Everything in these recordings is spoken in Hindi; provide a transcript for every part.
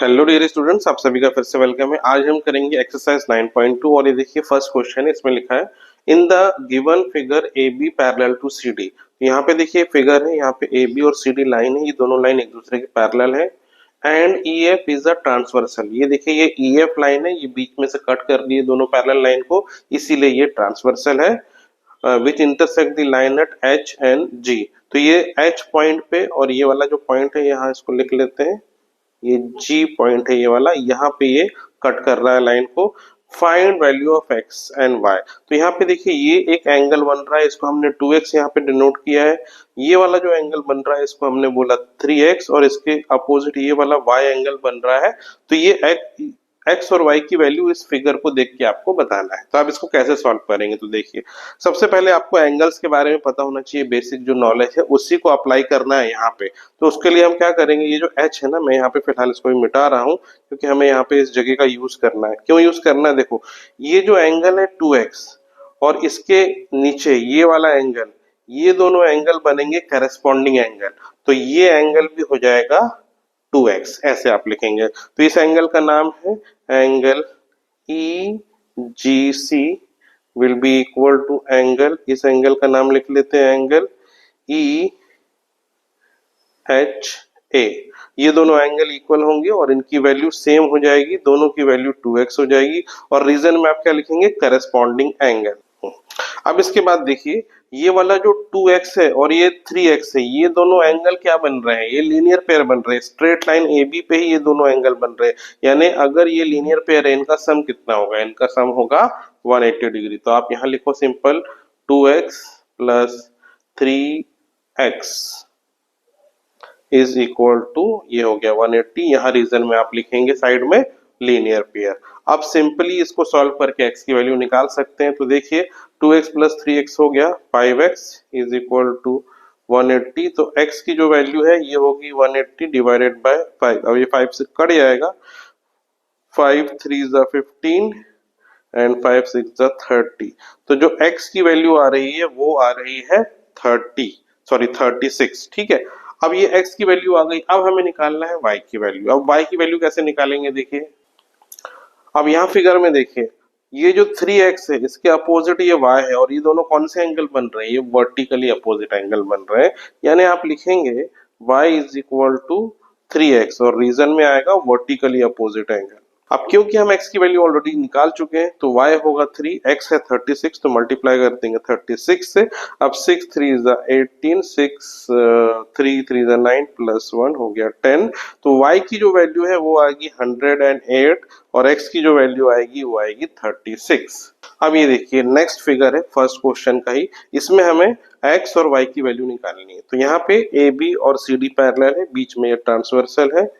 हेलो डियर स्टूडेंट्स, आप सभी का फिर से वेलकम है। आज हम करेंगे एक्सरसाइज 9.2 और ये देखिए फर्स्ट क्वेश्चन है। इसमें लिखा है in the given figure A B parallel to C D. यहाँ पे देखिए फिगर है, यहाँ पे ए बी और सी डी लाइन है, ये दोनों लाइन एक दूसरे के पैरेलल है। And E F is a transversal, ये देखिए ये ई एफ लाइन है, ये बीच में से कट कर दी है दोनों पैरेलल लाइन को, इसीलिए ये ट्रांसवर्सल है। Which intersect the line at H and G. तो ये एच पॉइंट पे और ये वाला जो पॉइंट है यहाँ इसको लिख लेते हैं, ये जी पॉइंट है ये वाला, यहाँ पे ये कट कर रहा है लाइन को। Find value of X and Y. तो यहाँ पे देखिए ये एक एंगल बन रहा है, इसको हमने 2x यहाँ पे डिनोट किया है। ये वाला जो एंगल बन रहा है इसको हमने बोला 3x, और इसके अपोजिट ये वाला y एंगल बन रहा है। तो ये एक्स और वाई की वैल्यू इस फिगर को देख के आपको बताना है। तो आप इसको कैसे सॉल्व करेंगे, तो देखिए सबसे पहले आपको एंगल्स के बारे में पता होना चाहिए, बेसिक जो नॉलेज है उसी को अप्लाई करना है यहाँ पे। तो उसके लिए हम क्या करेंगे, ये जो एच है ना, मैं यहाँ पे फिलहाल इसको भी मिटा रहा हूँ क्योंकि हमें यहाँ पे इस जगह का यूज करना है। क्यों यूज करना है, देखो ये जो एंगल है 2x और इसके नीचे ये वाला एंगल, ये दोनों एंगल बनेंगे करेस्पॉन्डिंग एंगल। तो ये एंगल भी हो जाएगा 2x, ऐसे आप लिखेंगे। तो इस एंगल का नाम है angle E G C will be equal to angle, इस एंगल का नाम लिख लेते हैं एंगल ई एच ए। ये दोनों एंगल इक्वल होंगे और इनकी वैल्यू सेम हो जाएगी, दोनों की वैल्यू 2x हो जाएगी। और रीजन में आप क्या लिखेंगे, करेस्पॉन्डिंग एंगल। अब इसके बाद देखिए ये वाला जो 2x है और ये 3x है, ये दोनों एंगल क्या बन रहे हैं, ये लीनियर पेयर बन रहे हैं। स्ट्रेट लाइन ए बी पे ही ये दोनों एंगल बन रहे हैं, यानी अगर ये लीनियर पेयर है इनका सम कितना होगा, इनका सम होगा 180 डिग्री। तो आप यहाँ लिखो simple 2x plus 3x is equal to, ये हो गया 180। यहाँ रीजन में आप लिखेंगे साइड में लीनियर पेयर। अब सिंपली इसको सॉल्व करके x की वैल्यू निकाल सकते हैं। तो देखिए 2x प्लस 3x हो गया 5x इज इक्वल टू 180। तो x की जो वैल्यू है ये होगी 180 डिवाइडेड बाय 5। अब ये 5 से कट जाएगा, 5 3 जा 15 एंड 5 6 जा 30। तो जो x की वैल्यू आ रही है वो आ रही है 36। ठीक है, अब ये x की वैल्यू आ गई। अब हमें निकालना है y की वैल्यू। अब y की वैल्यू कैसे निकालेंगे, देखिए अब यहाँ फिगर में देखिए ये जो 3x है इसके अपोजिट ये y है, और ये दोनों कौन से एंगल बन रहे हैं, ये वर्टिकली अपोजिट एंगल बन रहे हैं। यानी आप लिखेंगे y is equal to 3x और रीजन में आएगा वर्टिकली अपोजिट एंगल। अब क्योंकि हम x की वैल्यू ऑलरेडी निकाल चुके हैं तो y होगा 3, x है 36, तो मल्टीप्लाई कर देंगे 36 से। अब 6 3 जा 18, 6 3 3 जा 9 प्लस 1 हो गया 10। तो y की जो वैल्यू है वो आएगी 108 और x की जो वैल्यू आएगी वो आएगी 36। अब ये देखिए नेक्स्ट फिगर है फर्स्ट क्वेश्चन का ही, इसमें हमें x और y की वैल्यू निकालनी है। तो यहाँ पे ए बी और सी डी पैरेलल है, बीच में ये ट्रांसवर्सल है,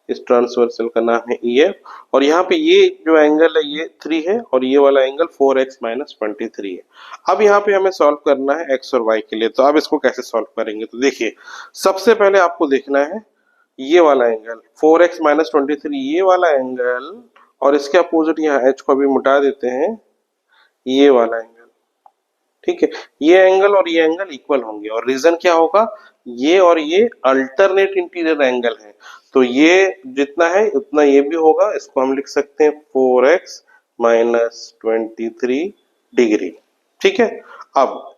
इस ट्रांसवर्सल का नाम है ई एफ। और यहाँ पे ये जो एंगल है ये 3 है और ये वाला एंगल 4x माइनस 23 है। अब यहाँ पे हमें सॉल्व करना है x और y के लिए। तो अब इसको कैसे सॉल्व करेंगे, तो देखिए सबसे पहले आपको देखना है ये वाला एंगल 4x माइनस 23, ये वाला एंगल, और इसके अपोजिट यहाँ h को भी मिटा देते हैं, ये वाला एंगल। ठीक है, ये एंगल और ये एंगल इक्वल होंगे और रीजन क्या होगा, ये और ये अल्टरनेट इंटीरियर एंगल है। तो ये जितना है उतना ये भी होगा, इसको हम लिख सकते हैं 4x माइनस 23 डिग्री। ठीक है, अब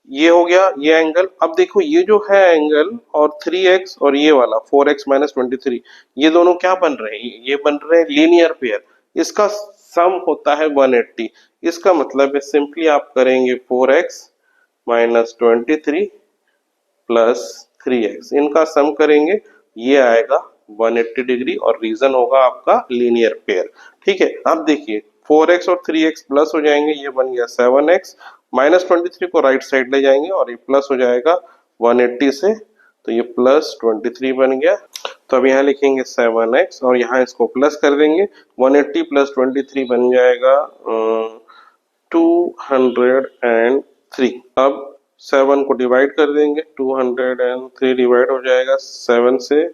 ये हो गया ये एंगल। अब देखो ये जो है एंगल और 3x और ये वाला 4x माइनस 23, ये दोनों क्या बन रहे हैं, ये बन रहे हैं लीनियर पेयर। इसका सम होता है 180। इसका मतलब है सिंपली आप करेंगे 4x माइनस 23 प्लस 3x, इनका सम करेंगे, ये आएगा 180 डिग्री और रीजन होगा आपका लीनियर पेयर। ठीक है, अब देखिए 4x और 3x प्लस हो जाएंगे, ये बन गया 7x, माइनस 23 को राइट साइड ले जाएंगे और ये प्लस हो जाएगा 180 से, तो ये प्लस 23 बन गया। तो अब यहाँ लिखेंगे 7x और यहाँ इसको प्लस कर देंगे, 180 प्लस 23 बन जाएगा 203। अब 7 को डिवाइड कर देंगे, 203 डिवाइड हो जाएगा 7 से,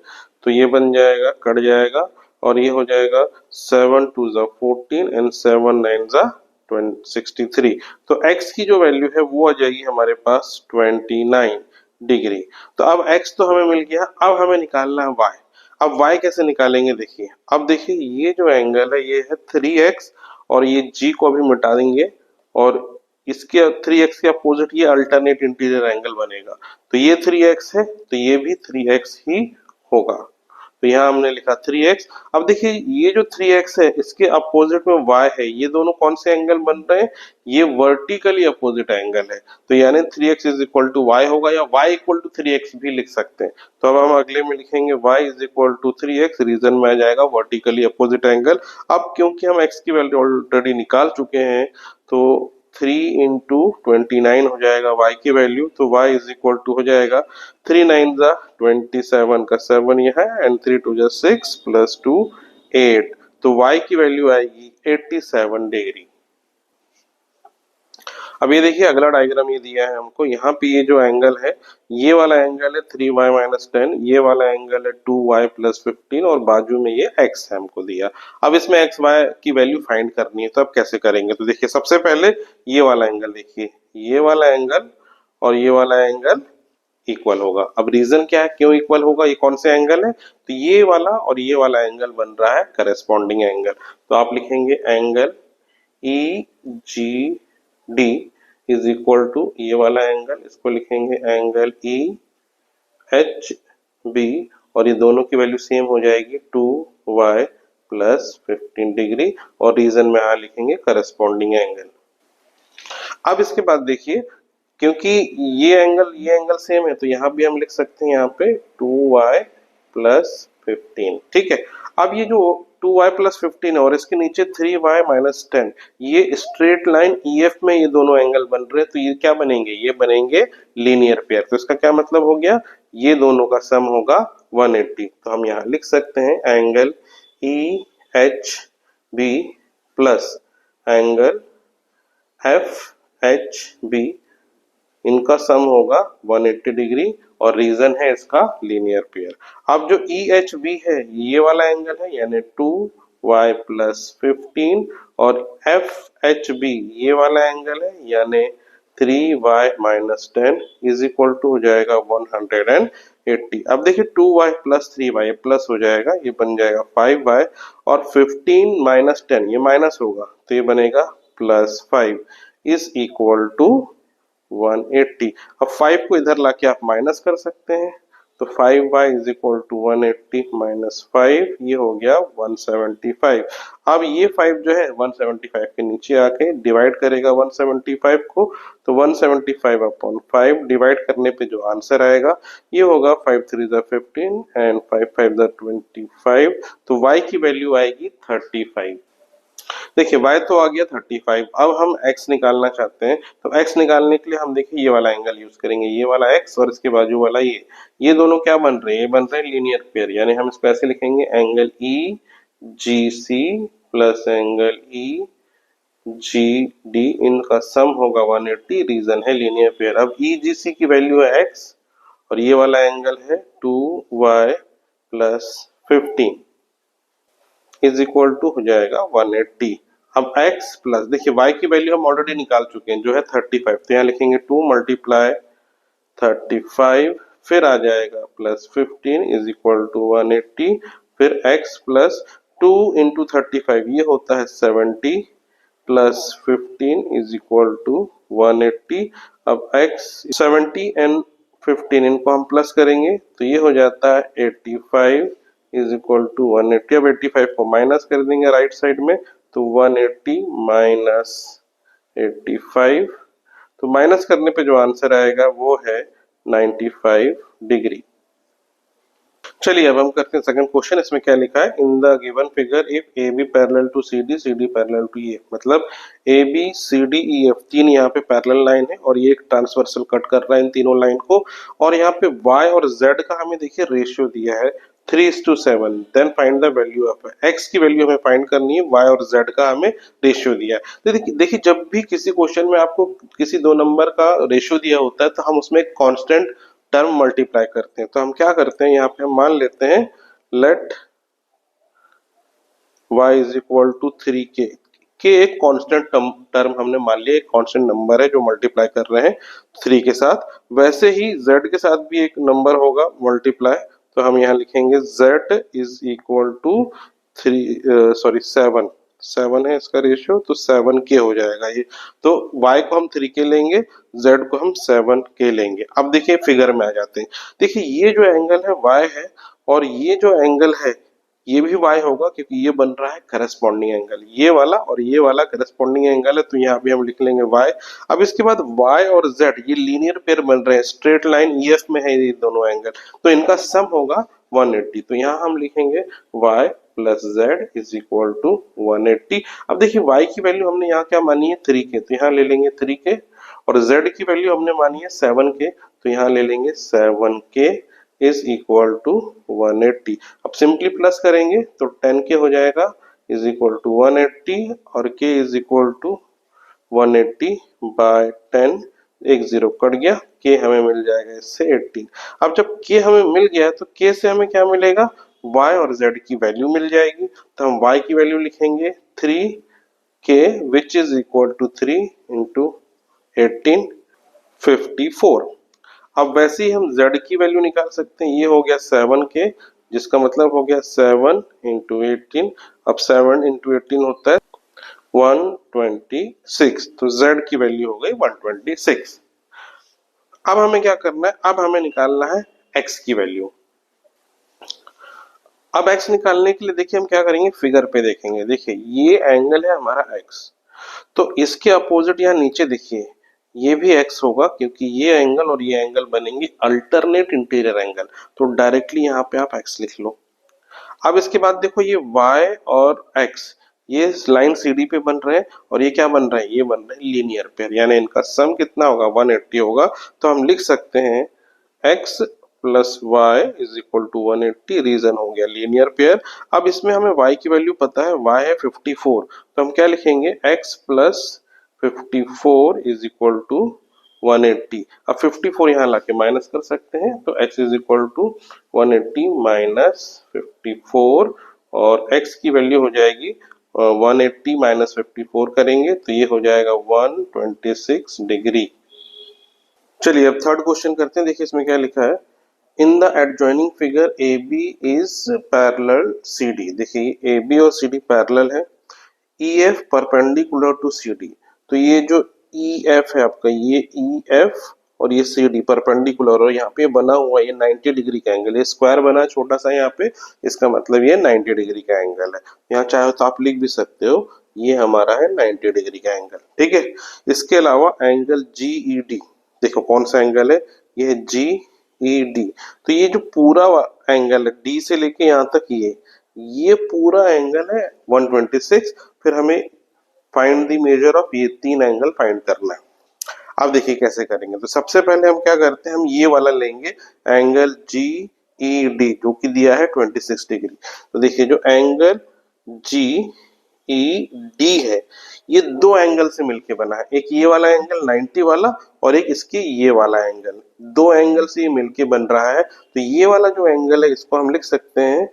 तो ये बन जाएगा, कट जाएगा और ये हो जाएगा 7 2 जा 14 एंड 7 9 जा 63। तो x की जो वैल्यू है वो आ जाएगी हमारे पास 29 डिग्री। तो अब x तो हमें मिल गया, अब हमें निकालना है y। अब y कैसे निकालेंगे देखिए। अब देखिए ये जो एंगल है ये है 3x और ये g को अभी मिटा देंगे और इसके 3x के अपोजिट ये अल्टरनेट इंटीरियर एंगल बनेगा। तो ये 3x है तो ये भी 3x ही होगा। तो यहाँ हमने लिखा 3x। अब देखिए ये जो 3x है इसके अपोजिट में y है, ये दोनों कौन से एंगल बन रहे हैं, ये वर्टिकली अपोजिट एंगल है। तो यानी 3x is equal to y होगा या y इक्वल टू 3x भी लिख सकते हैं। तो अब हम अगले में लिखेंगे y is equal to 3x, reason में आ जाएगा वर्टिकली अपोजिट एंगल। अब क्योंकि हम x की वैल्यू ऑलरेडी निकाल चुके हैं तो 3 इंटू 29 हो जाएगा y की वैल्यू। तो y इज इक्वल टू हो जाएगा 3 9 जा 27 का 7 यह है एंड 3 2 जा 6 प्लस 2 8। तो y की वैल्यू आएगी 87 डिग्री। अब ये देखिए अगला डायग्राम ये दिया है हमको, यहाँ पे ये जो एंगल है ये वाला एंगल है 3y माइनस 10, ये वाला एंगल है 2y प्लस 15 और बाजू में ये x है हमको दिया। अब इसमें x y की वैल्यू फाइंड करनी है तो अब कैसे करेंगे। तो देखिए सबसे पहले ये वाला एंगल देखिए, ये वाला एंगल और ये वाला एंगल इक्वल होगा। अब रीजन क्या है क्यों इक्वल होगा, ये कौन से एंगल है, तो ये वाला और ये वाला एंगल बन रहा है करेस्पॉन्डिंग एंगल। तो आप लिखेंगे angle EGD is equal to ये वाला एंगल, इसको लिखेंगे एंगल EHB और ये दोनों की वैल्यू सेम हो जाएगी 2y प्लस 15 डिग्री और रीजन में यहाँ लिखेंगे करस्पॉन्डिंग एंगल। अब इसके बाद देखिए क्योंकि ये एंगल सेम है तो यहाँ भी हम लिख सकते हैं यहाँ पे 2y प्लस 15, ठीक है। अब ये जो 2y प्लस 15 है और इसके नीचे 3y माइनस 10, ये स्ट्रेट लाइन EF में ये दोनों एंगल बन रहे हैं तो ये क्या बनेंगे, ये बनेंगे लीनियर पेयर। तो इसका क्या मतलब हो गया, ये दोनों का सम होगा 180। तो हम यहाँ लिख सकते हैं angle EHB plus angle FHB, इनका सम होगा 180 डिग्री और रीजन है इसका लीनियर पेयर। अब जो EHB है ये वाला एंगल है यानी 2y प्लस 15 और FHB ये वाला एंगल है यानी 3y minus 10 is equal to हो जाएगा 180। अब देखिए 2y प्लस 3y प्लस हो जाएगा, ये बन जाएगा 5y और 15 माइनस 10 ये माइनस होगा तो ये बनेगा प्लस 5 इज इक्वल टू 180। अब 5 को इधर लाके आप माइनस कर सकते हैं तो 5y is equal to 180 minus 5 ये हो गया 175। अब ये 5 जो है 175 के नीचे आके डिवाइड करेगा 175 को, तो 175 अपॉन 5 डिवाइड करने पे जो आंसर आएगा ये होगा 5 3 जा 15 एंड 5 5 जा 25। तो y की वैल्यू आएगी 35। देखिए y तो आ गया 35। अब हम x निकालना चाहते हैं तो x निकालने के लिए हम देखिए ये वाला एंगल यूज करेंगे, ये वाला x और इसके बाजू वाला ये दोनों क्या बन रहे हैं, ये बन रहे हैं लीनियर पेयर। यानी हम इसको ऐसे लिखेंगे angle EGC plus angle EGD, इनका सम होगा 180, रीजन है लीनियर पेयर। अब EGC की वैल्यू है x और ये वाला एंगल है 2y plus 15 is equal to हो जाएगा 180। अब x प्लस देखिए y की वैल्यू हम ऑलरेडी निकाल चुके हैं जो है 35, तो यहाँ लिखेंगे 2 मल्टीप्लाई 35 फिर आ जाएगा प्लस 15 इज इक्वल टू 180, फिर x प्लस 2 इंटू 35 ये होता है 70 प्लस 15 इज इक्वल टू 180। अब x 70 एंड 15 इनको हम प्लस करेंगे तो ये हो जाता है 85 इज इक्वल टू 180। अब 85 को माइनस कर देंगे राइट साइड में तो 180 माइनस 85, तो माइनस करने पे जो आंसर आएगा वो है 95 डिग्री। चलिए अब हम करते हैं सेकंड क्वेश्चन। इसमें क्या लिखा है, in the given figure if AB parallel to CD, CD parallel to EF, मतलब AB CD EF तीन यहाँ पे पैरेलल लाइन है और ये एक ट्रांसवर्सल कट कर रहा है इन तीनों लाइन को, और यहाँ पे Y और Z का हमें देखिए रेशियो दिया है 3:7। Then find the value of x की वैल्यू हमें फाइंड करनी है, y और z का हमें रेशियो दिया है। तो देखिए जब भी किसी क्वेश्चन में आपको किसी दो नंबर का रेशियो दिया होता है तो हम उसमें एक कांस्टेंट टर्म मल्टीप्लाई करते हैं। तो हम क्या करते हैं, यहाँ पे हम मान लेते हैं let y is equal to 3k के एक कांस्टेंट टर्म हमने मान लिया, एक कांस्टेंट नंबर है जो मल्टीप्लाई कर रहे हैं 3 के साथ। वैसे ही z के साथ भी एक नंबर होगा मल्टीप्लाई, तो हम यहाँ लिखेंगे z इज इक्वल टू 7 7 है इसका रेशियो, तो 7k हो जाएगा ये। तो y को हम 3k लेंगे, z को हम 7k लेंगे। अब देखिए फिगर में आ जाते हैं। देखिए ये जो एंगल है y है, और ये जो एंगल है ये भी y होगा, क्योंकि ये बन रहा है करस्पॉन्डिंग एंगल, ये वाला और ये वाला करस्पॉन्डिंग एंगल है, तो यहाँ पे हम लिख लेंगे y। अब इसके बाद y और z ये लीनियर पेयर बन रहे हैं, स्ट्रेट लाइन EF में है ये दोनों एंगल, तो इनका सम होगा 180। तो यहाँ हम लिखेंगे y plus z is equal to 180। अब देखिए y की वैल्यू हमने यहाँ क्या मानी है 3k, तो यहाँ ले लेंगे 3k, और z की वैल्यू हमने मानी है 7k, तो यहाँ ले लेंगे 7k इज इक्वल टू 180। अब सिंपली प्लस करेंगे तो 10k हो जाएगा इज इक्वल टू 180, और k is equal to 180 by 10, एक जीरो कट गया, k हमें मिल जाएगा इससे 18। अब जब k हमें मिल गया तो k से हमें क्या मिलेगा, y और z की वैल्यू मिल जाएगी, तो हम y की वैल्यू लिखेंगे 3k which is equal to 3 into 18 54। अब वैसे ही हम z की वैल्यू निकाल सकते हैं, ये हो गया 7k, जिसका मतलब हो गया 7 इंटू 18। अब 7 इंटू 18 होता है 126, तो z की वैल्यू हो गई 126। अब हमें क्या करना है, अब हमें निकालना है x की वैल्यू। अब x निकालने के लिए देखिए हम क्या करेंगे, फिगर पे देखेंगे। देखिए ये एंगल है हमारा x, तो इसके अपोजिट यहाँ नीचे देखिए ये भी x होगा, क्योंकि ये एंगल और ये एंगल बनेंगे अल्टरनेट इंटीरियर एंगल, तो डायरेक्टली यहाँ पे आप x लिख लो। अब इसके बाद देखो ये y और x ये लाइन CD पे बन रहे हैं, और ये क्या बन रहा है, ये बन रहा है लीनियर पेयर, यानी इनका सम कितना होगा 180 होगा। तो हम लिख सकते हैं x plus y is equal to 180, reason हो गया लीनियर पेयर। अब इसमें हमें y की वैल्यू पता है, y है 54, तो हम क्या लिखेंगे x plus 54 is equal to 180। अब 54 यहाँ लाके माइनस कर सकते हैं, तो x is equal to 180 minus 54, और x की वैल्यू हो जाएगी 180 माइनस 54 करेंगे तो ये हो जाएगा 126 डिग्री। चलिए अब थर्ड क्वेश्चन करते हैं। देखिए इसमें क्या लिखा है, in the adjoining figure AB is parallel CD। देखिए AB और CD पैरेलल है, EF परपेंडिकुलर टू CD, तो ये जो EF है आपका, ये EF और ये CD परपेंडिकुलर, और यहाँ पे बना हुआ ये 90 डिग्री का एंगल, ये स्क्वायर बना है छोटा सा यहाँ पे, इसका मतलब ये 90 डिग्री का एंगल है। यहाँ चाहे तो आप लिख भी सकते हो ये हमारा है 90 डिग्री का एंगल, ठीक है। इसके अलावा एंगल GED, देखो कौन सा एंगल है, ये है GED, तो ये जो पूरा एंगल है D से लेके यहाँ तक ये पूरा एंगल है 126। फिर हमें फाइंड द मेजर ऑफ ये तीन एंगल फाइंड करना है। अब देखिए कैसे करेंगे, तो सबसे पहले हम क्या करते हैं, हम ये वाला लेंगे एंगल GED जो कि दिया है 26 डिग्री। तो देखिए जो एंगल GED है ये दो एंगल से मिलके बना है, एक ये वाला एंगल 90 वाला और एक इसकी ये वाला एंगल, दो एंगल से ये मिलके बन रहा है। तो ये वाला जो एंगल है इसको हम लिख सकते हैं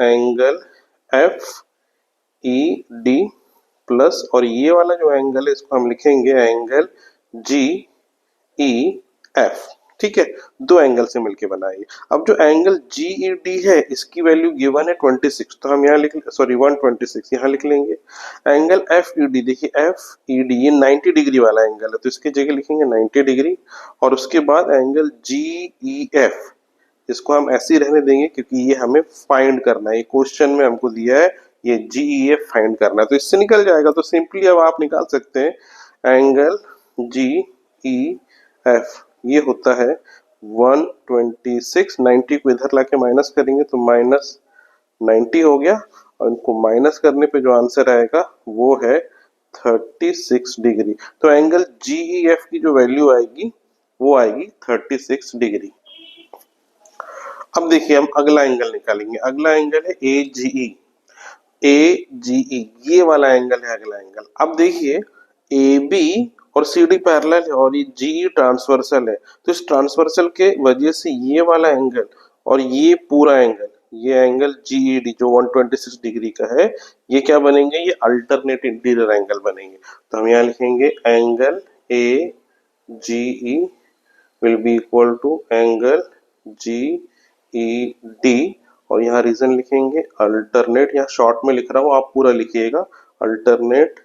एंगल FED प्लस, और ये वाला जो एंगल है इसको हम लिखेंगे एंगल GEF, ठीक है। दो एंगल से मिलके बना है। अब जो एंगल GED है इसकी वैल्यू गिवन है 26, तो हम यहाँ लिख 126 यहाँ लिख लेंगे। एंगल FED, देखिए FED ये 90 डिग्री वाला एंगल है, तो इसकी जगह लिखेंगे 90 डिग्री। और उसके बाद एंगल GEF, इसको हम ऐसे ही रहने देंगे क्योंकि ये हमें फाइंड करना है, ये क्वेश्चन में हमको दिया है ये GEF फाइंड करना है, तो इससे निकल जाएगा। तो सिंपली अब आप निकाल सकते हैं एंगल GEF ये होता है 126, 90 को इधर लाके माइनस करेंगे तो माइनस 90 हो गया, और इनको माइनस करने पे जो आंसर आएगा वो है 36 डिग्री। तो एंगल GEF की जो वैल्यू आएगी वो आएगी 36 डिग्री। अब देखिए हम अगला एंगल निकालेंगे, अगला एंगल है AGE ये वाला एंगल है अगला एंगल। अब देखिए AB और CD पैरेलल है और ये GE ट्रांसवर्सल है, तो इस ट्रांसवर्सल के वजह से ये वाला एंगल और ये पूरा एंगल, ये एंगल GED जो 126 डिग्री का है, ये क्या बनेंगे, ये अल्टरनेट इंटीरियर एंगल बनेंगे। तो हम यहाँ लिखेंगे angle AGE will be equal to angle GEF E D, और यहाँ रीजन लिखेंगे अल्टरनेट, यहाँ शॉर्ट में लिख रहा हूँ, आप पूरा लिखिएगा, अल्टरनेट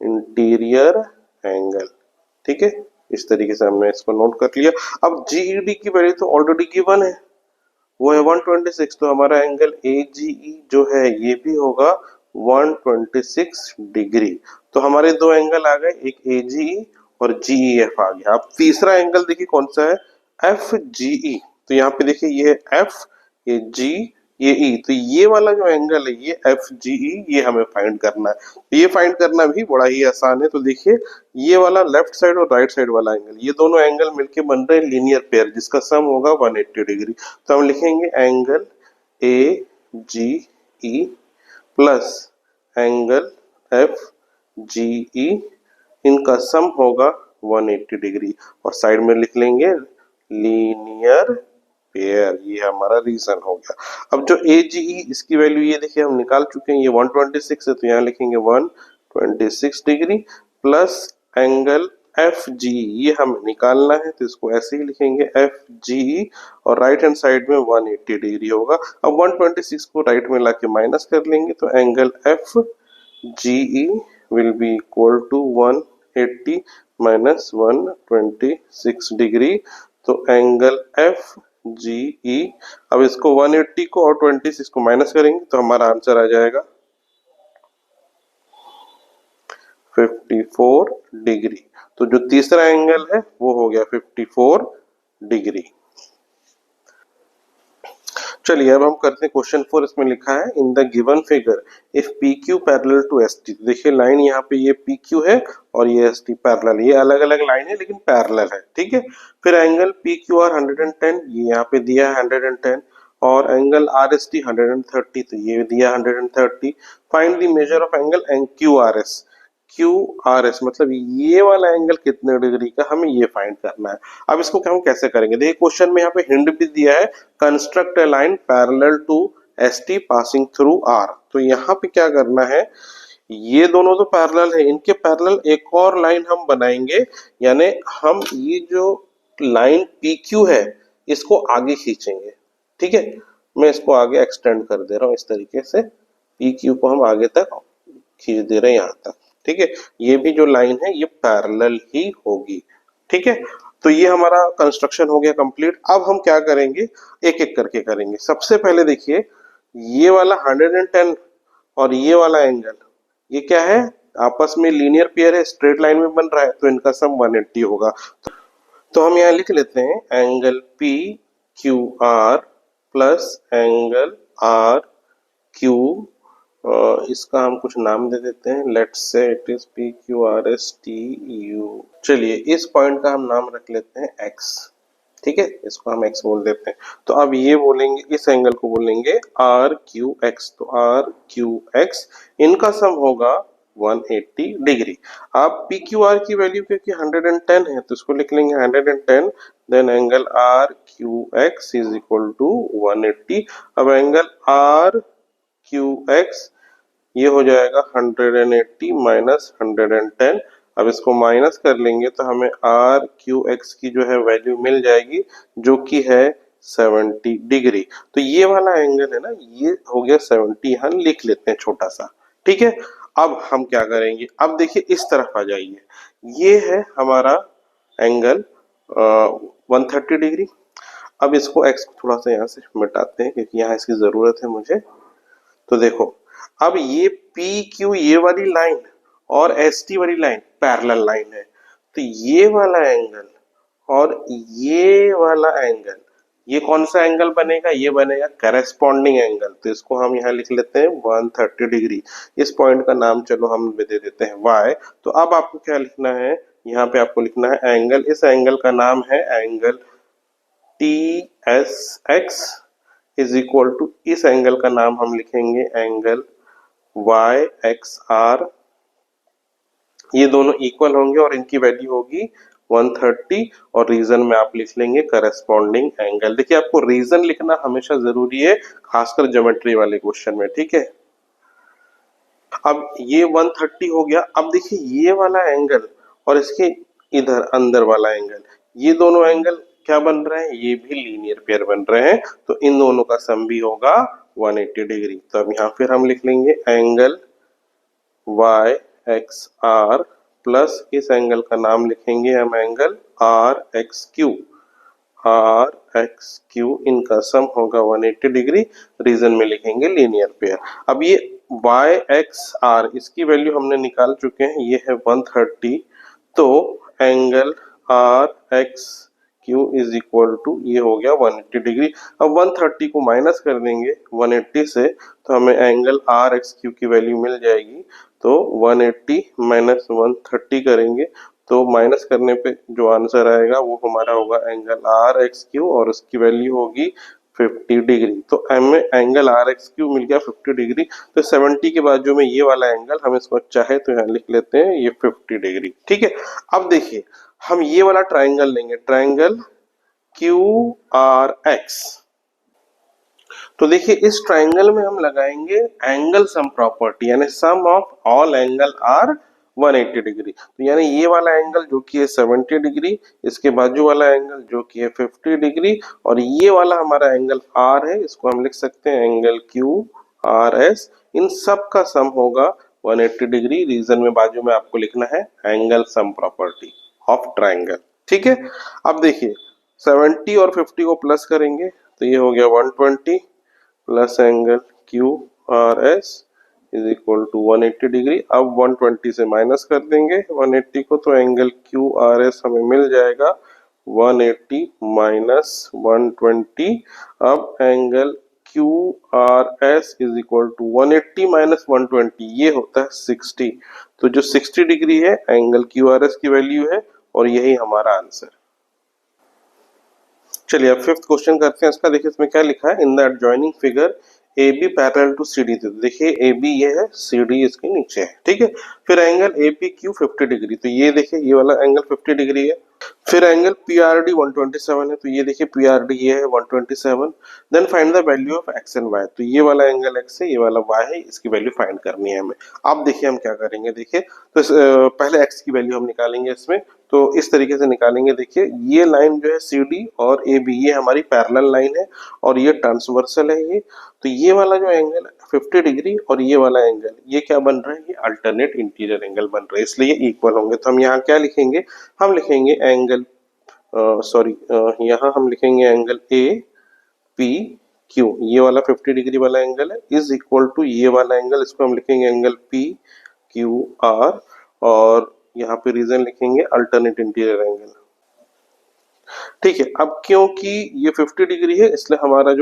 इंटीरियर एंगल। ठीक है, इस तरीके से हमने इसको नोट कर लिया। अब जीईडी की वैल्यू तो ऑलरेडी गिवन है, वो है 126, तो हमारा एंगल एजीई जो है ये भी होगा 126 डिग्री। तो हमारे दो एंगल आ गए, एक एजीई और जीईएफ आ गया। अब तीसरा एंगल देखिए कौन सा है, एफ जीई। तो यहाँ पे देखिए ये एफ, ये जी, ये ई, तो ये वाला जो एंगल है ये एफ जी ई, ये हमें फाइंड करना है। तो ये फाइंड करना भी बड़ा ही आसान है। तो देखिए ये वाला लेफ्ट साइड और राइट साइड वाला एंगल, ये दोनों एंगल मिलके बन रहे हैं लीनियर पेयर, जिसका सम होगा 180 डिग्री। तो हम लिखेंगे angle A G E plus angle F G E, इनका सम होगा 180 डिग्री, और साइड में लिख लेंगे लीनियर पेयर। ये हमारा रीजन हो गया। अब जो ए जी ई, इसकी वैल्यू ये देखिए हम निकाल चुके हैं, ये 126 है, तो यहाँ लिखेंगे 126 डिग्री प्लस एंगल एफ जी, ये हमें निकालना है, तो इसको ऐसे ही लिखेंगे एफ जी, और राइट हैंड साइड में 180 डिग्री होगा। अब 126 को राइट में लाके माइनस कर लेंगे, तो angle F G E will be equal to 180 minus 126 degree. तो एंगल एफ जी ई, अब इसको 180 को और 26 को माइनस करेंगे तो हमारा आंसर आ जाएगा 54 डिग्री। तो जो तीसरा एंगल है वो हो गया 54 डिग्री। चलिए अब हम करते हैं क्वेश्चन 4। इसमें लिखा है in the given figure if P Q parallel to S T. देखिए लाइन यहाँ पे ये पी क्यू है और ये एस टी पैरेलल, ये अलग अलग लाइन है लेकिन पैरेलल है। ठीक है, फिर एंगल पी क्यू आर 110, ये यहाँ पे दिया है 110, और एंगल आर एस टी 130, तो ये दिया 130। Find the measure of angle Q R S. Q R S मतलब ये वाला एंगल कितने डिग्री का, हमें ये फाइंड करना है। अब इसको हम कैसे करेंगे, देखिए क्वेश्चन में यहाँ पे हिंट भी दिया है, construct a line parallel to S T passing through R. तो यहाँ पे क्या करना है, ये दोनों तो पैरेलल है, इनके पैरेलल एक और लाइन हम बनाएंगे, यानी हम ये जो लाइन पी क्यू है इसको आगे खींचेंगे। ठीक है, मैं इसको आगे एक्सटेंड कर दे रहा हूँ, इस तरीके से पी क्यू को हम आगे तक खींच दे रहे हैं यहाँ तक। ठीक है, ये भी जो लाइन है ये पैरेलल ही होगी। ठीक है, तो ये हमारा कंस्ट्रक्शन हो गया कंप्लीट। अब हम क्या करेंगे, एक एक करके करेंगे। सबसे पहले देखिए ये वाला 110 और ये वाला एंगल, ये क्या है, आपस में लीनियर पेयर है, स्ट्रेट लाइन में बन रहा है, तो इनका सम 180 होगा। तो हम यहाँ लिख लेते हैं angle P Q R plus angle R Q, इसका हम कुछ नाम दे देते हैं, let's say it is P Q R S T U. चलिए इस पॉइंट का हम नाम रख लेते हैं एक्स। ठीक है, इसको हम एक्स बोल देते हैं। तो अब ये बोलेंगे, इस एंगल को बोलेंगे आर क्यू एक्स। तो आर क्यू एक्स, इनका सम होगा 180 डिग्री। अब पी क्यू आर की वैल्यू क्योंकि 110 है तो इसको लिख लेंगे 110, then angle R Q X is equal to 180। अब एंगल आर क्यू एक्स ये हो जाएगा 180 माइनस 110। अब इसको माइनस कर लेंगे तो हमें आर क्यू एक्स की जो है वैल्यू मिल जाएगी, जो कि है 70 डिग्री। तो ये वाला एंगल है ना, ये हो गया 70, यहाँ लिख लेते हैं छोटा सा। ठीक है, अब हम क्या करेंगे, अब देखिए इस तरफ आ जाइए, ये है हमारा एंगल 130 डिग्री। अब इसको एक्स को थोड़ा सा यहाँ से मिटाते हैं क्योंकि यहाँ इसकी जरूरत है मुझे। तो देखो अब ये पी क्यू ये वाली लाइन और एस टी वाली लाइन पैरेलल लाइन है, तो ये वाला एंगल और ये वाला एंगल, ये कौन सा एंगल बनेगा, ये बनेगा करेस्पॉन्डिंग एंगल। तो इसको हम यहाँ लिख लेते हैं 130 डिग्री। इस पॉइंट का नाम चलो हम दे देते हैं y। तो अब आपको क्या लिखना है, यहाँ पे आपको लिखना है एंगल, इस एंगल का नाम है angle T S X is equal to, इस एंगल का नाम हम लिखेंगे एंगल वाई एक्स आर। ये दोनों इक्वल होंगे और इनकी वैल्यू होगी 130, और रीजन में आप लिख लेंगे करस्पॉन्डिंग एंगल। देखिए आपको रीजन लिखना हमेशा जरूरी है, खासकर ज्योमेट्री वाले क्वेश्चन में। ठीक है, अब ये 130 हो गया। अब देखिए ये वाला एंगल और इसके इधर अंदर वाला एंगल, ये दोनों एंगल क्या बन रहे हैं, ये भी लीनियर पेयर बन रहे हैं, तो इन दोनों का सम भी होगा 180 डिग्री। तो अब यहाँ फिर हम लिख लेंगे angle Y X R plus इस एंगल का नाम लिखेंगे हम angle R X Q. R X Q इनका सम होगा 180 डिग्री, रीजन में लिखेंगे लीनियर पेयर। अब ये वाई एक्स आर इसकी वैल्यू हमने निकाल चुके हैं, ये है 130, तो angle R X Q is equal to ये हो गया 180 डिग्री। अब 130 को माइनस कर देंगे 180 से, तो हमें एंगल आर एक्स क्यू की वैल्यू मिल जाएगी। तो 180 माइनस 130 करेंगे तो माइनस करने पे जो आंसर आएगा वो हमारा होगा एंगल आर एक्स क्यू और उसकी वैल्यू होगी 50 डिग्री। तो हमें एंगल आर एक्स क्यू मिल गया 50 डिग्री। तो 70 के बाद जो में ये वाला एंगल हम इसको चाहे तो यहाँ लिख लेते हैं ये 50 डिग्री। ठीक है, अब देखिए हम ये वाला ट्राइंगल लेंगे, ट्राइंगल क्यू आर एक्स। तो देखिए इस ट्राइंगल में हम लगाएंगे एंगल सम प्रॉपर्टी, यानी sum of all angle are 180 degree. तो यानी ये वाला एंगल जो कि है 70 डिग्री, इसके बाजू वाला एंगल जो कि है 50 डिग्री, और ये वाला हमारा एंगल आर है, इसको हम लिख सकते हैं एंगल क्यू आर एस। इन सब का सम होगा 180 डिग्री। रीजन में बाजू में आपको लिखना है angle sum property of triangle. ठीक है, अब देखिए 70 और 50 को प्लस करेंगे तो ये हो गया 120 plus angle Q R S is equal to 180 degree. अब 120 से माइनस कर देंगे 180 को, तो एंगल क्यू आर एस हमें मिल जाएगा 180 माइनस 120। अब angle Q R S is equal to 180 minus 120, ये होता है 60। तो जो 60 डिग्री है एंगल क्यू आर एस की वैल्यू है, और यही हमारा आंसर। चलिए अब फिफ्थ क्वेश्चन करते हैं इसका। देखिए इसमें क्या लिखा है, in the adjoining figure A B parallel to C D. देखिए ए बी ये है, सी डी इसके नीचे है। ठीक है, फिर angle A P Q 50 degree, तो ये देखिए ये वाला एंगल 50 डिग्री है। फिर एंगल पी आर डी 127 है, तो ये देखिए पी आर डी ये है 127। Then find the value of X and Y, तो ये वाला एंगल एक्स है, ये वाला वाई है, इसकी वैल्यू फाइंड करनी है हमें। अब देखिए हम क्या करेंगे, देखिए तो पहले एक्स की वैल्यू हम निकालेंगे इसमें, तो इस तरीके से निकालेंगे। देखिए ये लाइन जो है सी डी और ए बी ये हमारी पैरेलल लाइन है, और ये ट्रांसवर्सल है ये। तो ये वाला जो एंगल 50 डिग्री और ये वाला एंगल ये क्या बन रहा है, ये अल्टरनेट इंटीरियर एंगल बन रहा है, इसलिए ये इक्वल होंगे। तो हम यहाँ क्या लिखेंगे, हम लिखेंगे एंगल यहाँ हम लिखेंगे एंगल ए पी क्यू, ये वाला 50 डिग्री वाला एंगल है, इज इक्वल टू ये वाला एंगल, इसको हम लिखेंगे एंगल पी क्यू आर, और यहाँ पे रीजन लिखेंगे अल्टरनेट इंटीरियर एंगल। ठीक है, अब क्योंकि ये 50 डिग्री है इसलिए हमारा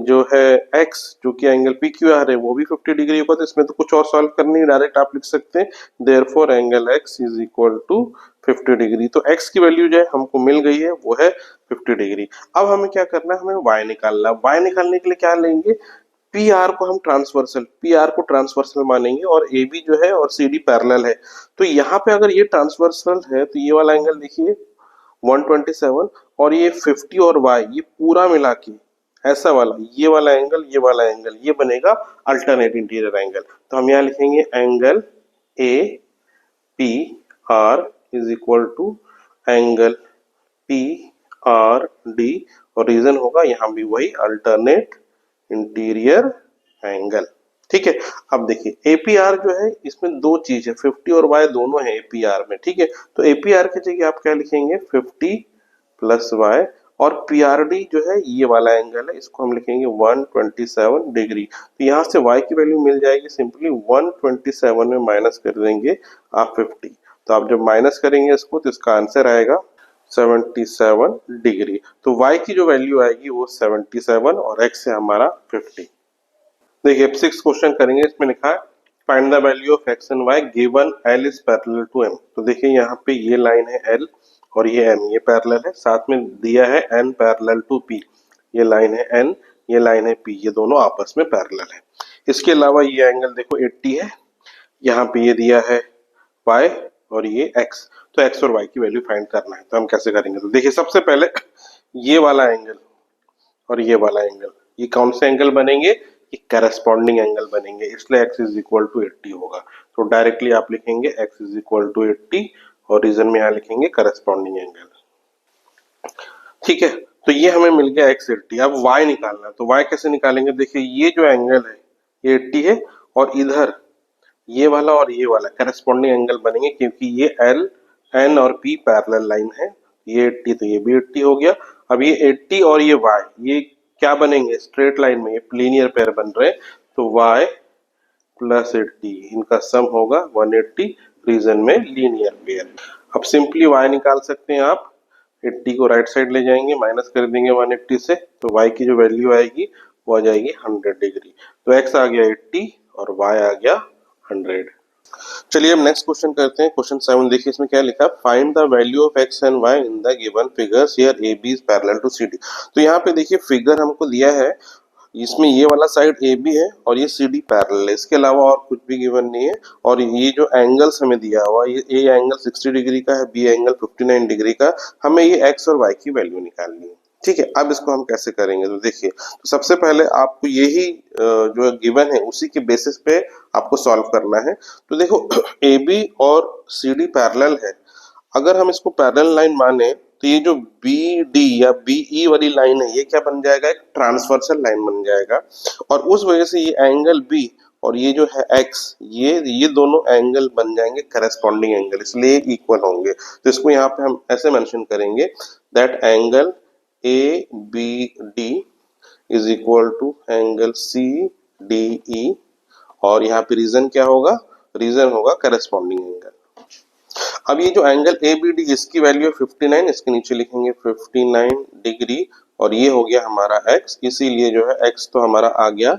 जो है x जो कि एंगल पी क्यू आर है वो भी 50 डिग्री होगा, तो इसमें तो कुछ और सॉल्व करनी है, डायरेक्ट आप लिख सकते हैं therefore angle x is equal to 50 degree. तो x की वैल्यू जो है हमको मिल गई है वो है 50 डिग्री। अब हमें क्या करना है, हमें y निकालना है। y निकालने के लिए क्या लेंगे, पी आर को हम ट्रांसवर्सल, पी आर को ट्रांसवर्सल मानेंगे, और ए बी जो है और सी डी पैरेलल है। तो यहाँ पे अगर ये ट्रांसवर्सल है तो ये वाला एंगल देखिए 127, और ये 50 और y ये पूरा मिला के ऐसा वाला ये वाला एंगल, ये वाला एंगल, ये बनेगा अल्टरनेट इंटीरियर एंगल। तो हम यहाँ लिखेंगे angle A P R is equal to angle P R D, और रीजन होगा यहाँ भी वही अल्टरनेट इंटीरियर एंगल। ठीक है, अब देखिए एपीआर जो है इसमें दो चीज है, 50 और y दोनों है एपीआर में। ठीक है, तो एपीआर की जगह आप क्या लिखेंगे 50 प्लस y, और पीआरडी जो है ये वाला एंगल है, इसको हम लिखेंगे 127 डिग्री। तो यहाँ से y की वैल्यू मिल जाएगी, सिंपली 127 में माइनस कर देंगे आप 50। तो आप जब माइनस करेंगे इसको तो इसका आंसर आएगा 77 डिग्री। तो y की जो वैल्यू आएगी वो 77 और x है हमारा 50। देखिए अब 6 क्वेश्चन करेंगे, इसमें लिखा है find the value of x and y given l is parallel to m। तो देखिए यहाँ पे ये लाइन है l और ये m, ये पैरेलल है, साथ में दिया है n पैरेलल टू p, ये लाइन है n, ये लाइन है p, ये दोनों आपस में पैरेलल है। इसके अलावा ये एंगल देखो 80 है, यहाँ पे ये दिया है y और ये x, तो x और y की वैल्यू फाइंड करना है। तो हम कैसे करेंगे, तो देखिए सबसे पहले ये वाला एंगल और ये वाला एंगल ये कौन से एंगल बनेंगे, ये करस्पॉन्डिंग एंगल बनेंगे, इसलिए x इज इक्वल टू 80 होगा। तो डायरेक्टली आप लिखेंगे x इज इक्वल टू 80 और रीजन में यहाँ लिखेंगे करस्पॉन्डिंग एंगल। ठीक है, तो ये हमें मिल गया x 80। अब y निकालना है, तो y कैसे निकालेंगे? देखिए ये जो एंगल है ये 80 है, और इधर ये वाला और ये वाला करस्पॉन्डिंग एंगल बनेंगे, क्योंकि ये L N और P पैरेलल लाइन है। ये 80 तो ये भी 80 हो गया। अब ये 80 और ये y ये क्या बनेंगे? स्ट्रेट लाइन में, ये लीनियर पेयर बन रहे हैं, तो y प्लस 80 इनका सम होगा 180, रीजन में लीनियर पेयर। अब सिंपली y निकाल सकते हैं आप, 80 को राइट साइड ले जाएंगे, माइनस कर देंगे 180 से, तो y की जो वैल्यू आएगी वो आ जाएगी 100 डिग्री। तो x आ गया 80 और y आ गया 100। चलिए अब नेक्स्ट क्वेश्चन करते हैं। क्वेश्चन 7 देखिए, इसमें क्या लिखा? Find the value of x and y in the given figures here AB is parallel to CD। तो यहाँ पे देखिए फिगर हमको दिया है, इसमें ये वाला साइड AB है और ये CD पैरेलल है, इसके अलावा और कुछ भी गिवन नहीं है। और ये जो एंगल्स हमें दिया हुआ, ये A एंगल 60 डिग्री का है, B एंगल 59 डिग्री का। हमें ये x और y की वैल्यू निकालनी है। ठीक है, अब इसको हम कैसे करेंगे? तो देखिए, तो सबसे पहले आपको यही जो गिवन है उसी के बेसिस पे आपको सॉल्व करना है। तो देखो AB और CD पैरेलल है, अगर हम इसको पैरेलल लाइन माने तो ये जो BD या BE वाली लाइन है ये क्या बन जाएगा? एक ट्रांसवर्सल लाइन बन जाएगा, और उस वजह से ये एंगल B और ये जो है x, ये दोनों एंगल बन जाएंगे करस्पॉन्डिंग एंगल, इसलिए इक्वल होंगे। तो इसको यहाँ पे हम ऐसे मेंशन करेंगे that angle ABD is equal to angle CDE, और यहाँ पे रीजन क्या होगा? रीजन होगा करस्पॉन्डिंग एंगल। अब ये जो एंगल ABD इसकी वैल्यू है 59, इसके नीचे लिखेंगे 59 डिग्री, और ये हो गया हमारा x, इसीलिए जो है x तो हमारा आ गया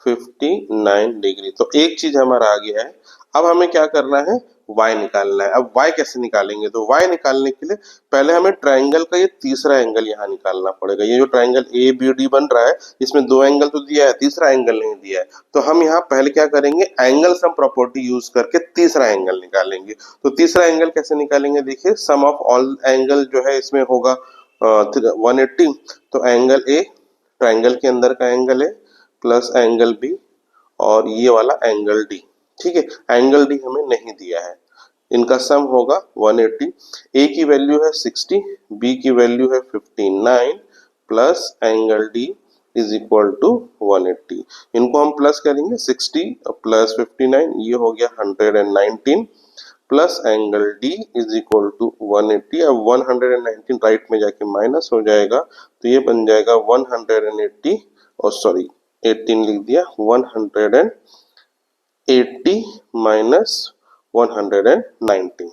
59 डिग्री। तो एक चीज हमारा आ गया है। अब हमें क्या करना है? y निकालना है। अब y कैसे निकालेंगे? तो y निकालने के लिए पहले हमें ट्रायंगल का ये तीसरा एंगल यहाँ निकालना पड़ेगा। ये जो ट्रायंगल ABD बन रहा है इसमें दो एंगल तो दिया है, तीसरा एंगल नहीं दिया है, तो हम यहाँ पहले क्या करेंगे? एंगल सम प्रॉपर्टी यूज करके तीसरा एंगल निकालेंगे। तो तीसरा एंगल कैसे निकालेंगे? देखिए, सम ऑफ ऑल एंगल जो है इसमें होगा 180, तो एंगल A ट्रायंगल के अंदर का एंगल है प्लस एंगल B और ये वाला एंगल D। ठीक है, एंगल D हमें नहीं दिया है, इनका सम होगा 180। A की वैल्यू है 60, B की वैल्यू है 59 plus angle D is equal to 180। इनको हम प्लस करेंगे, 60 प्लस 59 ये हो गया 119 plus angle D is equal to 180। अब 119 राइट में जाके माइनस हो जाएगा, तो ये बन जाएगा 180 और सॉरी 18 लिख दिया, 180 माइनस 119।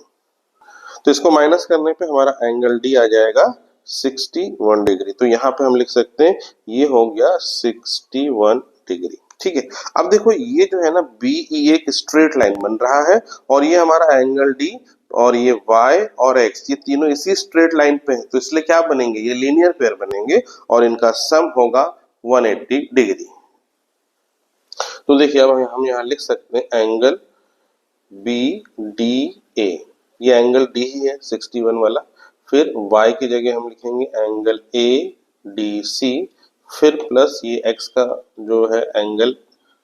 तो इसको माइनस करने पे हमारा एंगल D आ जाएगा 61 डिग्री। तो यहाँ पे हम लिख सकते हैं ये हो गया 61 डिग्री। ठीक है, अब देखो ये जो है ना BE एक स्ट्रेट लाइन बन रहा है, और ये हमारा एंगल D और ये y और x ये तीनों इसी स्ट्रेट लाइन पे है, तो इसलिए क्या बनेंगे? ये लीनियर पेयर बनेंगे और इनका सम होगा 180 डिग्री। तो देखिए अब हम यहाँ लिख सकते हैं एंगल BDA, ये एंगल D ही है 61 वाला, फिर y की जगह हम लिखेंगे एंगल ADC, फिर प्लस ये x का जो है एंगल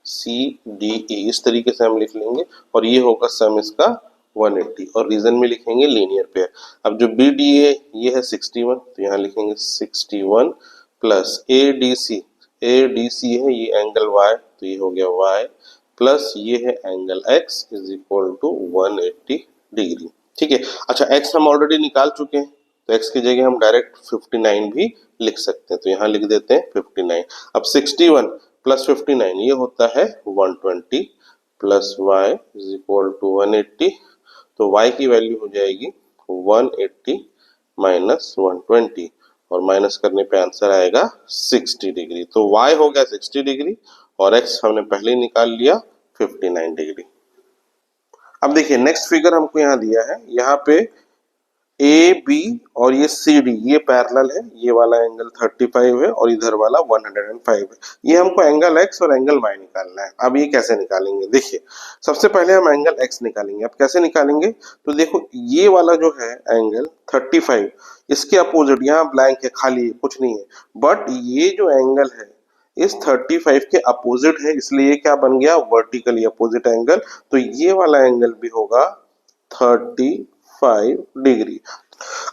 CDE, इस तरीके से हम लिख लेंगे, और ये होगा सम इसका 180, और रीजन में लिखेंगे लीनियर पेयर। अब जो BDA ये है 61, तो यहाँ लिखेंगे 61 प्लस ADC है ये एंगल y, तो ये हो गया y प्लस ये है angle x is equal to 180 degree. ठीक है, अच्छा x हम ऑलरेडी निकाल चुके हैं, तो x की जगह हम डायरेक्ट 59 भी लिख सकते हैं, तो यहाँ लिख देते हैं 59। अब 61 प्लस 59 ये होता है 120 plus y is equal to 180, तो y की वैल्यू हो जाएगी 180 माइनस 120, और माइनस करने पे आंसर आएगा 60 डिग्री। तो y हो गया 60 डिग्री और x हमने पहले ही निकाल लिया 59 डिग्री। अब देखिए नेक्स्ट फिगर हमको यहाँ दिया है, यहाँ पे AB और ये CD ये पैरेलल है, ये वाला एंगल 35 है और इधर वाला 105 है। ये हमको एंगल x और एंगल y निकालना है। अब ये कैसे निकालेंगे? देखिए, सबसे पहले हम एंगल x निकालेंगे। अब कैसे निकालेंगे? तो देखो ये वाला जो है एंगल 35, इसके अपोजिट, यहाँ ब्लैंक है, खाली है, कुछ नहीं है, बट ये जो एंगल है इस 35 के अपोजिट है, इसलिए ये क्या बन गया? Vertically opposite angle. तो ये वाला एंगल भी होगा 35 डिग्री।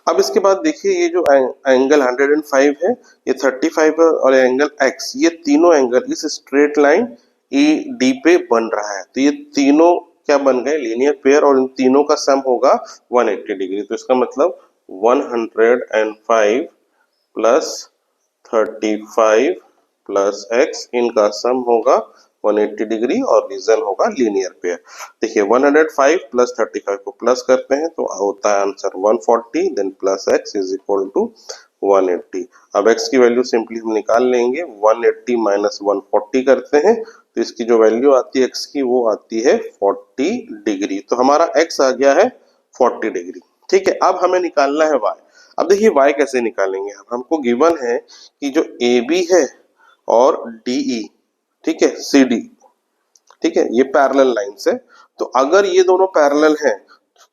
अब इसके बाद देखिए ये जो एंगल 105 है, ये 35 है और एंगल x, ये तीनों एंगल इस स्ट्रेट लाइन ED पे बन रहा है। तो ये तीनों क्या बन गए, लीनियर पेयर, और इन तीनों का सम होगा 180 डिग्री। तो इसका मतलब 105 प्लस 35 प्लस x, इनका सम होगा 180 डिग्री और रीजन होगा लीनियर पेयर। देखिए 105 प्लस 35 को प्लस करते हैं तो होता है answer 140, then plus x is equal to 180। अब x की वैल्यू सिंपली हम निकाल लेंगे, 180 माइनस 140 करते हैं तो इसकी जो वैल्यू आती है x की वो आती है 40 डिग्री। तो हमारा x आ गया है 40 डिग्री। ठीक है, अब हमें निकालना है y। अब देखिए y कैसे निकालेंगे, हमको गिवन है कि जो AB है और DE, ठीक है, CD, ठीक है, ये पैरेलल लाइंस है। तो अगर ये दोनों पैरेलल हैं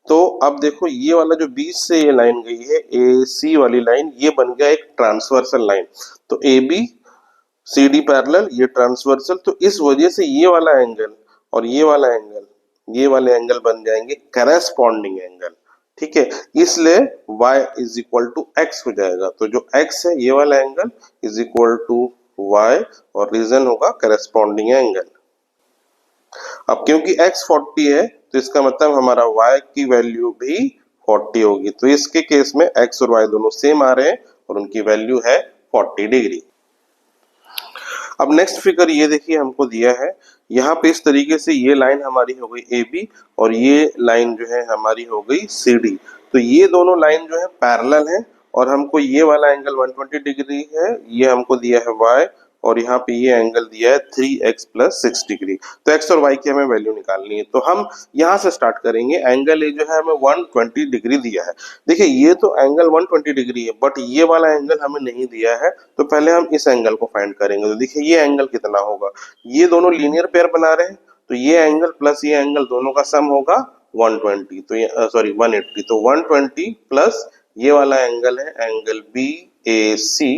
तो अब देखो ये वाला जो बीच से ये लाइन गई है AC वाली लाइन, ये बन गया एक ट्रांसवर्सल लाइन। तो AB CD पैरेलल, ये ट्रांसवर्सल, तो इस वजह से ये वाला एंगल और ये वाला एंगल, ये वाले एंगल बन जाएंगे करेस्पॉन्डिंग एंगल। ठीक है, इसलिए y is equal to x हो जाएगा। तो जो x है ये वाला angle is equal to y और रीजन होगा करेस्पॉन्डिंग एंगल। अब क्योंकि x 40 है तो इसका मतलब हमारा y की वैल्यू भी 40 होगी। तो इसके केस में x और y दोनों सेम आ रहे हैं और उनकी वैल्यू है 40 डिग्री। अब नेक्स्ट फिगर ये देखिए हमको दिया है, यहाँ पे इस तरीके से ये लाइन हमारी हो गई AB और ये लाइन जो है हमारी हो गई CD। तो ये दोनों लाइन जो है पैरेलल है और हमको ये वाला एंगल 120 डिग्री है, ये हमको दिया है y, और यहाँ पे ये एंगल दिया है 3x प्लस 6 डिग्री। तो x और y की हमें वैल्यू निकालनी है। तो हम यहाँ से स्टार्ट करेंगे। एंगल ए जो है हमें 120 डिग्री दिया है। देखिए ये तो एंगल 120 डिग्री है बट ये वाला एंगल हमें नहीं दिया है, तो पहले हम इस एंगल को फाइंड करेंगे। तो देखिए ये एंगल कितना होगा, ये दोनों लीनियर पेयर बना रहे हैं तो ये एंगल प्लस ये एंगल दोनों का सम होगा 120, तो ये 180। तो 120 प्लस ये वाला एंगल है एंगल BAC,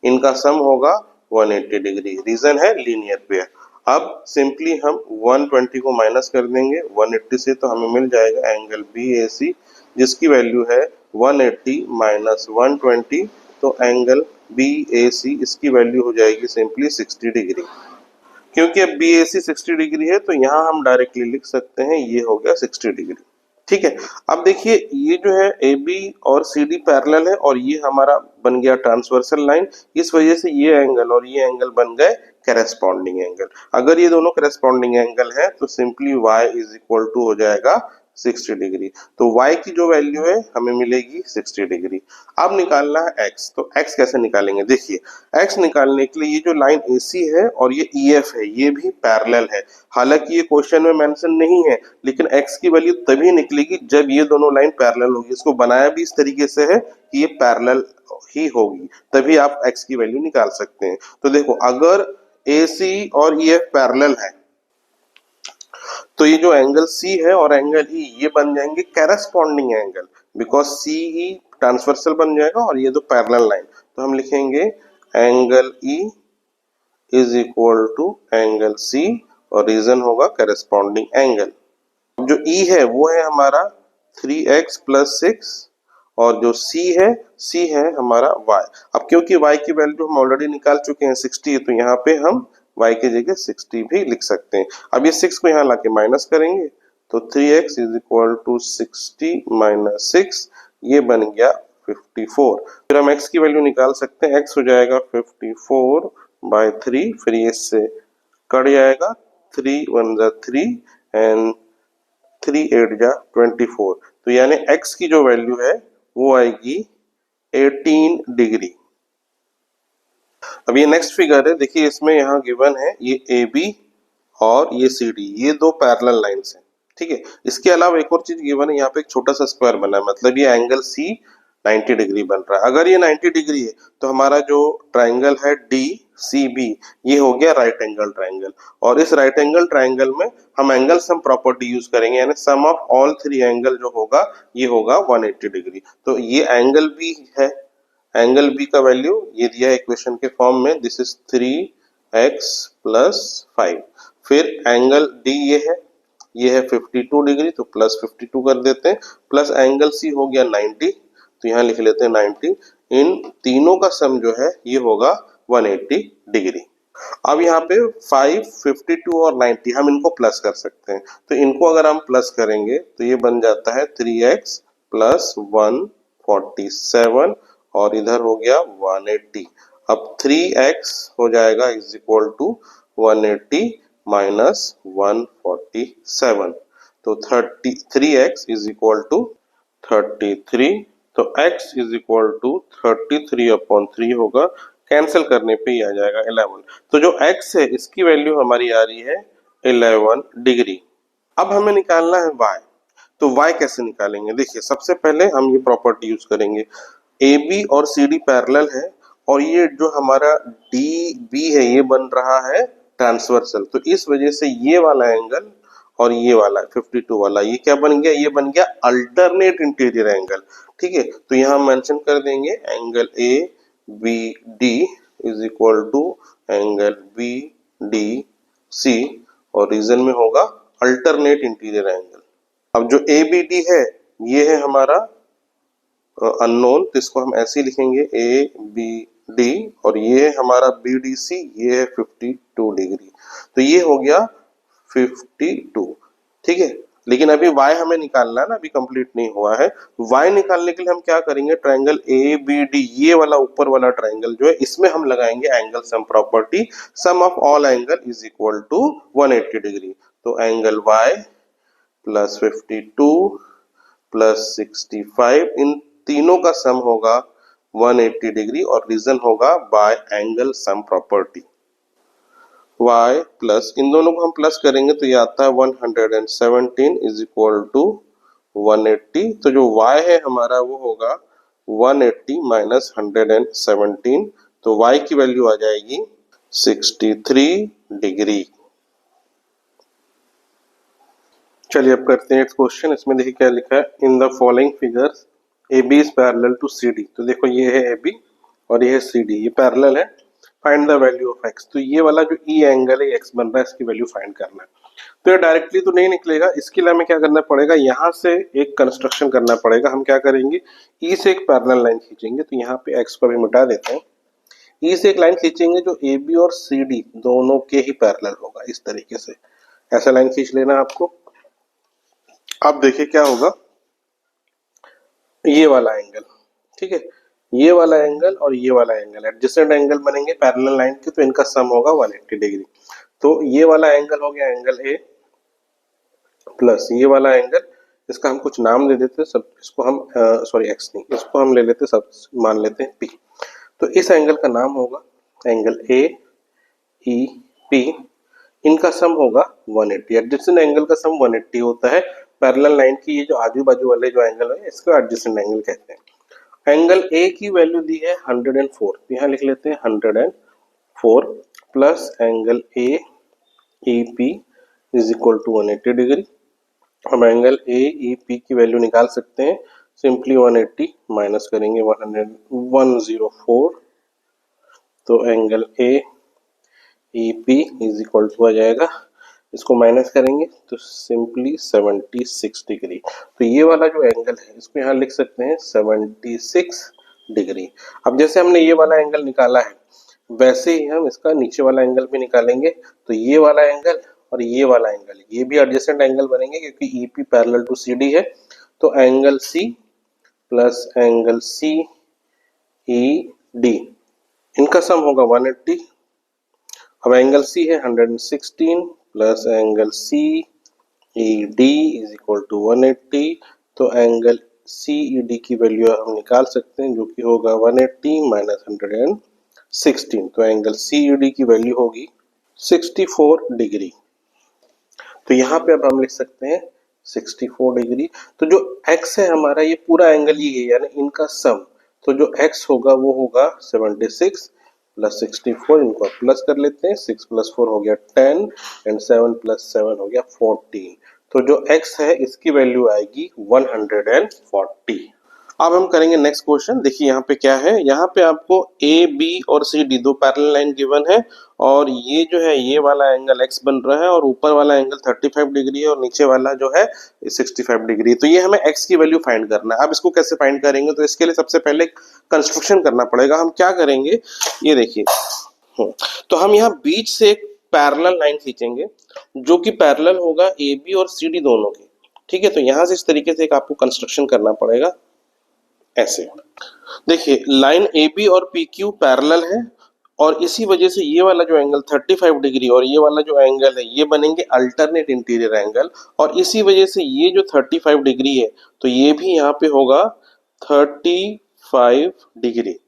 इनका सम होगा 180 डिग्री। रीजन है लीनियर पेयर। अब सिंपली हम 120 को माइनस कर देंगे 180 से, तो हमें मिल जाएगा एंगल BAC जिसकी वैल्यू है 180 माइनस 120, तो एंगल BAC इसकी वैल्यू हो जाएगी सिंपली 60 डिग्री। क्योंकि अब BAC 60 डिग्री है तो यहाँ हम डायरेक्टली लिख सकते हैं ये हो गया 60 डिग्री। ठीक है, अब देखिए ये जो है AB और CD पैरेलल है और ये हमारा बन गया ट्रांसवर्सल लाइन, इस वजह से ये एंगल और ये एंगल बन गए करेस्पॉन्डिंग एंगल। अगर ये दोनों करेस्पॉन्डिंग एंगल है तो simply y is equal to हो जाएगा 60 डिग्री। तो y की जो वैल्यू है हमें मिलेगी 60 डिग्री। अब निकालना है x। तो x कैसे निकालेंगे, देखिए x निकालने के लिए ये जो लाइन AC है और ये EF है ये भी पैरेलल है। हालांकि ये क्वेश्चन में मेंशन नहीं है लेकिन x की वैल्यू तभी निकलेगी जब ये दोनों लाइन पैरेलल होगी। इसको बनाया भी इस तरीके से है कि ये पैरेलल ही होगी, तभी आप x की वैल्यू निकाल सकते हैं। तो देखो अगर AC और EF पैरेलल है तो ये जो एंगल C है और एंगल E ये बन जाएंगे कैरेस्पॉन्डिंग एंगल, बिकॉज CE ट्रांसवर्सल बन जाएगा और ये दो पैरेलल लाइन। तो हम लिखेंगे angle E is equal to angle C और रीजन होगा कैरेस्पॉन्डिंग एंगल। जो E है वो है हमारा 3x प्लस 6 और जो C है हमारा y। अब क्योंकि y की वैल्यू हम ऑलरेडी निकाल चुके हैं 60, तो यहाँ पे हम y की जगह 60 भी लिख सकते हैं। अब ये 6 को यहाँ लाके माइनस करेंगे तो 3x is equal to 60 minus 6, ये बन गया 54। फिर हम x की वैल्यू निकाल सकते हैं, x हो जाएगा 54 बाय 3, फिर ये इससे कट जाएगा 3 1 जा 3 एंड 3 8 जा 24। तो यानी x की जो वैल्यू है वो आएगी 18 डिग्री। अब ये नेक्स्ट फिगर है, देखिए इसमें यहाँ गिवन है ये AB और ये CD, ये दो पैरेलल लाइंस हैं। ठीक है, इसके अलावा एक और चीज गिवन है, यहाँ पे एक छोटा सा स्क्वायर बना है, मतलब ये एंगल C 90 डिग्री बन रहा है। अगर ये 90 डिग्री है तो हमारा जो ट्राइंगल है DCB ये हो गया राइट एंगल ट्राइंगल, और इस राइट एंगल ट्राइंगल में हम एंगल सम प्रॉपर्टी यूज करेंगे, यानी सम ऑफ ऑल 3 एंगल जो होगा ये होगा 180 डिग्री। तो ये एंगल B है, एंगल B का वैल्यू ये दिया है इक्वेशन के फॉर्म में, दिस इज 3x प्लस 5। फिर एंगल D ये है 52 डिग्री, तो प्लस 52 कर देते हैं, प्लस एंगल C हो गया 90, तो यहाँ लिख लेते हैं 90। इन तीनों का सम जो है ये होगा 180 डिग्री। अब यहाँ पे 5, 52 और 90 हम इनको प्लस कर सकते हैं, तो इनको अगर हम प्लस करेंगे तो ये बन जाता है 3x प्लस 147 और इधर हो गया 180। अब 3x हो जाएगा इज इक्वल टू 180 माइनस 147, तो 3x इज इक्वल टू 33, तो x इज इक्वल टू 33/3 होगा। कैंसिल करने पे ही आ जाएगा 11। तो जो x है इसकी वैल्यू हमारी आ रही है 11 डिग्री। अब हमें निकालना है y, तो y कैसे निकालेंगे? देखिए सबसे पहले हम ये प्रॉपर्टी यूज करेंगे, AB और CD पैरेलल है और ये जो हमारा DB है ये बन रहा है ट्रांसवर्सल, तो इस वजह से ये वाला एंगल और ये वाला 52 वाला ये क्या बन गया? ये बन गया अल्टरनेट इंटीरियर एंगल। ठीक है, तो यहाँ मेंशन कर देंगे angle ABD is equal to angle BDC और रीजन में होगा अल्टरनेट इंटीरियर एंगल। अब जो ABD है ये है हमारा अननोन, तो इसको हम ऐसे ही लिखेंगे ABD और ये है हमारा BDC, ये है 52 डिग्री, तो ये हो गया 52। ठीक है, लेकिन अभी y हमें निकालना है ना, अभी कंप्लीट नहीं हुआ है। y निकालने के लिए हम क्या करेंगे, ट्रायंगल ABD ये वाला ऊपर वाला ट्रायंगल जो है इसमें हम लगाएंगे angle sum property, sum of all angle is equal to 180 degree. तो एंगल y प्लस 52 प्लस 65 इन तीनों का सम होगा 180 डिग्री और रीजन होगा by angle sum property. y plus इन दोनों को हम प्लस करेंगे तो ये आता है 117 इज इक्वल टू 180, तो जो y है हमारा वो होगा 180 माइनस 117, तो y की वैल्यू आ जाएगी 63 डिग्री। चलिए अब करते हैं नेक्स्ट क्वेश्चन। इसमें देखिए क्या लिखा है, in the following figures AB is parallel to CD। तो देखो ये है AB और ये है CD, ये पैरेलल है। Find the value of x, तो ये वाला जो E एंगल है x बन रहा है इसकी वैल्यू फाइंड करना है। तो ये डायरेक्टली तो नहीं निकलेगा, इसके लिए हमें क्या करना पड़ेगा, यहाँ से एक कंस्ट्रक्शन करना पड़ेगा। हम क्या करेंगे, E से एक पैरेलल लाइन खींचेंगे, तो यहाँ पे x को भी मिटा देते हैं। E से एक लाइन खींचेंगे जो AB और CD दोनों के ही पैरेलल होगा, इस तरीके से ऐसा लाइन खींच लेना आपको। अब देखिए क्या होगा, ये वाला एंगल, ठीक है, ये वाला एंगल और ये वाला एंगल एडजेसेंट एंगल बनेंगे पैरेलल लाइन के, तो इनका सम होगा 180 डिग्री। तो ये वाला एंगल हो गया एंगल A प्लस ये वाला एंगल, इसका हम कुछ नाम दे देते हैं सब, इसको हम सॉरी x नहीं, इसको हम ले लेते सब मान लेते हैं P। तो इस एंगल का नाम होगा एंगल AEP, इनका सम होगा 180। एडजेसेंट एंगल का सम 180 होता है। पैरेलल लाइन की ये जो आजू बाजू वाले जो एंगल है इसको एडजेसेंट एंगल कहते हैं। एंगल A की वैल्यू दी है 104, तो यहाँ लिख लेते हैं 104 plus angle AEP is equal to 180 degree. हम एंगल AEP की वैल्यू निकाल सकते हैं, सिंपली 180 माइनस करेंगे 104, तो angle AEP is equal to आ जाएगा, इसको माइनस करेंगे तो सिंपली 76 डिग्री। तो ये वाला जो एंगल है इसको यहाँ लिख सकते हैं 76 डिग्री। अब जैसे हमने ये वाला एंगल निकाला है वैसे ही हम इसका नीचे वाला एंगल भी निकालेंगे, तो ये वाला एंगल और ये वाला एंगल ये भी एडजेसेंट एंगल बनेंगे क्योंकि EP पैरेलल टू CD है। तो angle C plus angle CED इनका सम होगा 180। अब एंगल C है 116 plus angle CED is equal to 180, तो एंगल CED की वैल्यू हम निकाल सकते हैं जो कि होगा 180 माइनस 116, तो एंगल CED की वैल्यू होगी 64 डिग्री। तो यहाँ पे अब हम लिख सकते हैं 64 डिग्री। तो जो x है हमारा ये पूरा एंगल ही है, यानी इनका सम, तो जो x होगा वो होगा 76 प्लस 64, इनको प्लस कर लेते हैं, 6 प्लस 4 हो गया 10 एंड 7 प्लस 7 हो गया 14। तो जो x है इसकी वैल्यू आएगी 140। अब हम करेंगे नेक्स्ट क्वेश्चन। देखिए यहाँ पे क्या है, यहाँ पे आपको ए बी और सी डी दो पैरेलल लाइन गिवन है, और ये जो है ये वाला एंगल एक्स बन रहा है, और ऊपर वाला एंगल 35 डिग्री है, और नीचे वाला जो है 65 डिग्री। तो ये हमें एक्स की वैल्यू फाइंड करना है। अब इसको कैसे फाइंड करेंगे, तो इसके लिए सबसे पहले कंस्ट्रक्शन करना पड़ेगा। हम क्या करेंगे, ये देखिए, तो हम यहाँ बीच से एक पैरेलल लाइन खींचेंगे जो कि पैरेलल होगा ए बी और सी डी दोनों के। ठीक है, तो यहाँ से इस तरीके से एक आपको कंस्ट्रक्शन करना पड़ेगा ऐसे। देखिए लाइन ए बी और पी क्यू पैरेलल है, और इसी वजह से ये वाला जो एंगल 35 डिग्री और ये वाला जो एंगल है ये बनेंगे अल्टरनेट इंटीरियर एंगल, और इसी वजह से ये जो 35 डिग्री है तो ये भी यहाँ पे होगा 35 डिग्री।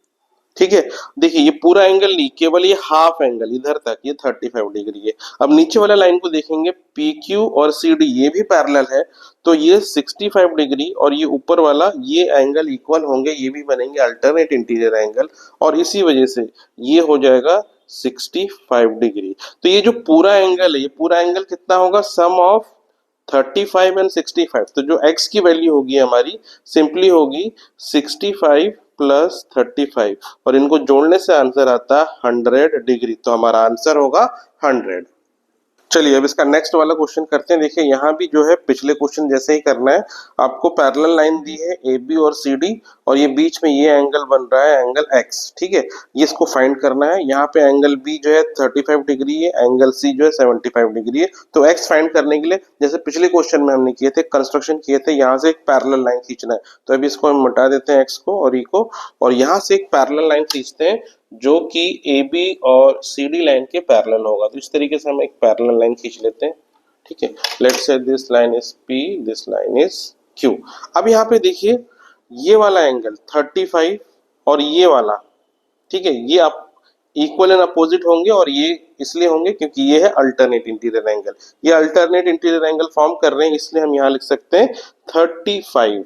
ठीक है, देखिए ये पूरा एंगल नहीं, केवल ये हाफ एंगल इधर तक ये 35 डिग्री है। अब नीचे वाला लाइन को देखेंगे, पी क्यू और सी डी ये भी पैरेलल है, तो ये 65 डिग्री और ये ऊपर वाला ये एंगल इक्वल होंगे, ये भी बनेंगे अल्टरनेट इंटीरियर एंगल, और इसी वजह से ये हो जाएगा 65 डिग्री। तो ये जो पूरा एंगल है, ये पूरा एंगल कितना होगा, सम ऑफ 35 एंड 65। तो जो x की वैल्यू होगी हमारी सिंपली होगी 65 प्लस 35, और इनको जोड़ने से आंसर आता है 100 डिग्री। तो हमारा आंसर होगा 100। चलिए अब इसका नेक्स्ट वाला क्वेश्चन करते हैं। देखिए यहाँ भी जो है पिछले क्वेश्चन जैसे ही करना है। आपको पैरेलल लाइन दी है ए बी और सी डी, और ये बीच में ये एंगल बन रहा है एंगल एक्स। ठीक है, ये इसको फाइंड करना है। यहाँ पे एंगल बी जो है 35 डिग्री है, एंगल सी जो है 75 डिग्री है। तो एक्स फाइंड करने के लिए जैसे पिछले क्वेश्चन में हमने किए थे, कंस्ट्रक्शन किए थे, यहाँ से एक पैरेलल लाइन खींचना है। तो अभी इसको हम मिटा देते हैं एक्स को और ई को, और यहाँ से एक पैरेलल लाइन खींचते हैं जो कि ए बी और सी डी लाइन के पैरेलल होगा। तो इस तरीके से हम एक पैरेलल लाइन खींच लेते हैं। ठीक है, let's say this line is P, this line is Q. अब यहाँ पे देखिए ये वाला एंगल 35 और ये वाला, ठीक है, ये आप इक्वल एंड अपोजिट होंगे, और ये इसलिए होंगे क्योंकि ये है अल्टरनेट इंटीरियर एंगल। ये अल्टरनेट इंटीरियर एंगल फॉर्म कर रहे हैं, इसलिए हम यहाँ लिख सकते हैं 35।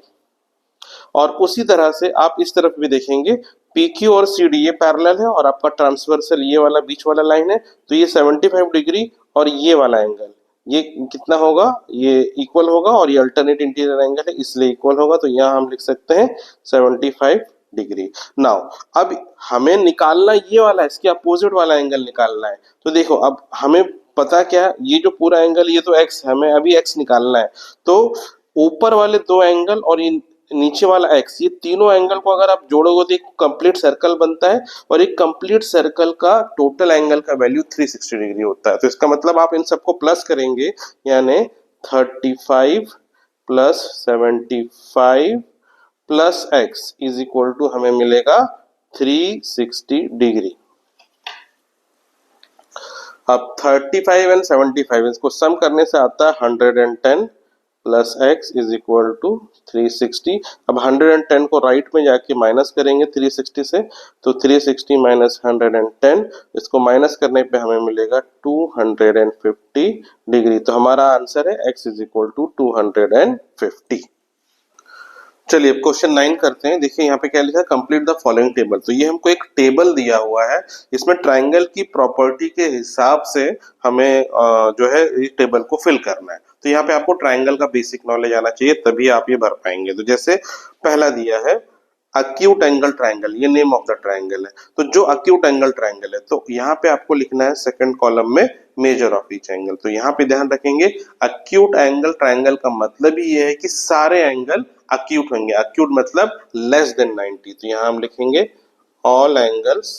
और उसी तरह से आप इस तरफ भी देखेंगे, पी क्यू और सी डी ये पैरेलल है, और आपका ट्रांसवर्सल ये वाला बीच वाला लाइन है, तो ये 75 डिग्री और ये वाला एंगल ये कितना होगा, ये इक्वल होगा, और ये अल्टरनेट इंटीरियर एंगल है इसलिए इक्वल होगा। तो यहाँ हम लिख सकते हैं 75 डिग्री। नाउ अब हमें निकालना ये वाला, इसके अपोजिट वाला एंगल निकालना है। तो देखो अब हमें पता क्या, ये जो पूरा एंगल ये तो एक्स, हमें अभी एक्स निकालना है। तो ऊपर वाले दो एंगल और नीचे वाला एक्स, ये तीनों एंगल को अगर आप जोड़ोगे तो एक कंप्लीट सर्कल बनता है, और एक कंप्लीट सर्कल का टोटल एंगल का वैल्यू 360 डिग्री होता है। तो इसका मतलब आप इन सबको प्लस करेंगे, यानी 35 plus 75 plus X is equal to हमें मिलेगा 360 डिग्री। अब 35 एंड 75 इसको सम करने से आता है 110 plus X is equal to 360। अब 110 को राइट में जाके माइनस करेंगे 360 से, तो 360 माइनस 110, इसको माइनस करने पे हमें मिलेगा 250 डिग्री। तो हमारा आंसर है एक्स इज इक्वल टू 250। चलिए अब क्वेश्चन 9 करते हैं। देखिए यहाँ पे क्या लिखा है, कंप्लीट द फॉलोइंग टेबल। तो ये हमको एक टेबल दिया हुआ है, इसमें ट्राइंगल की प्रॉपर्टी के हिसाब से हमें जो है इस टेबल को फिल करना है। तो यहाँ पे आपको ट्राइंगल का बेसिक नॉलेज आना चाहिए, तभी आप ये भर पाएंगे। तो जैसे पहला दिया है अक्यूट एंगल ट्राइंगल, ये नेम ऑफ द ट्राइंगल है। तो जो अक्यूट एंगल ट्राइंगल है, तो यहाँ पे आपको लिखना है सेकंड कॉलम में मेजर ऑफ ईच एंगल। तो यहाँ पे ध्यान रखेंगे अक्यूट एंगल ट्राइंगल का मतलब ही ये है कि सारे एंगल अक्यूट होंगे। अक्यूट मतलब लेस देन 90। तो यहाँ हम लिखेंगे all angles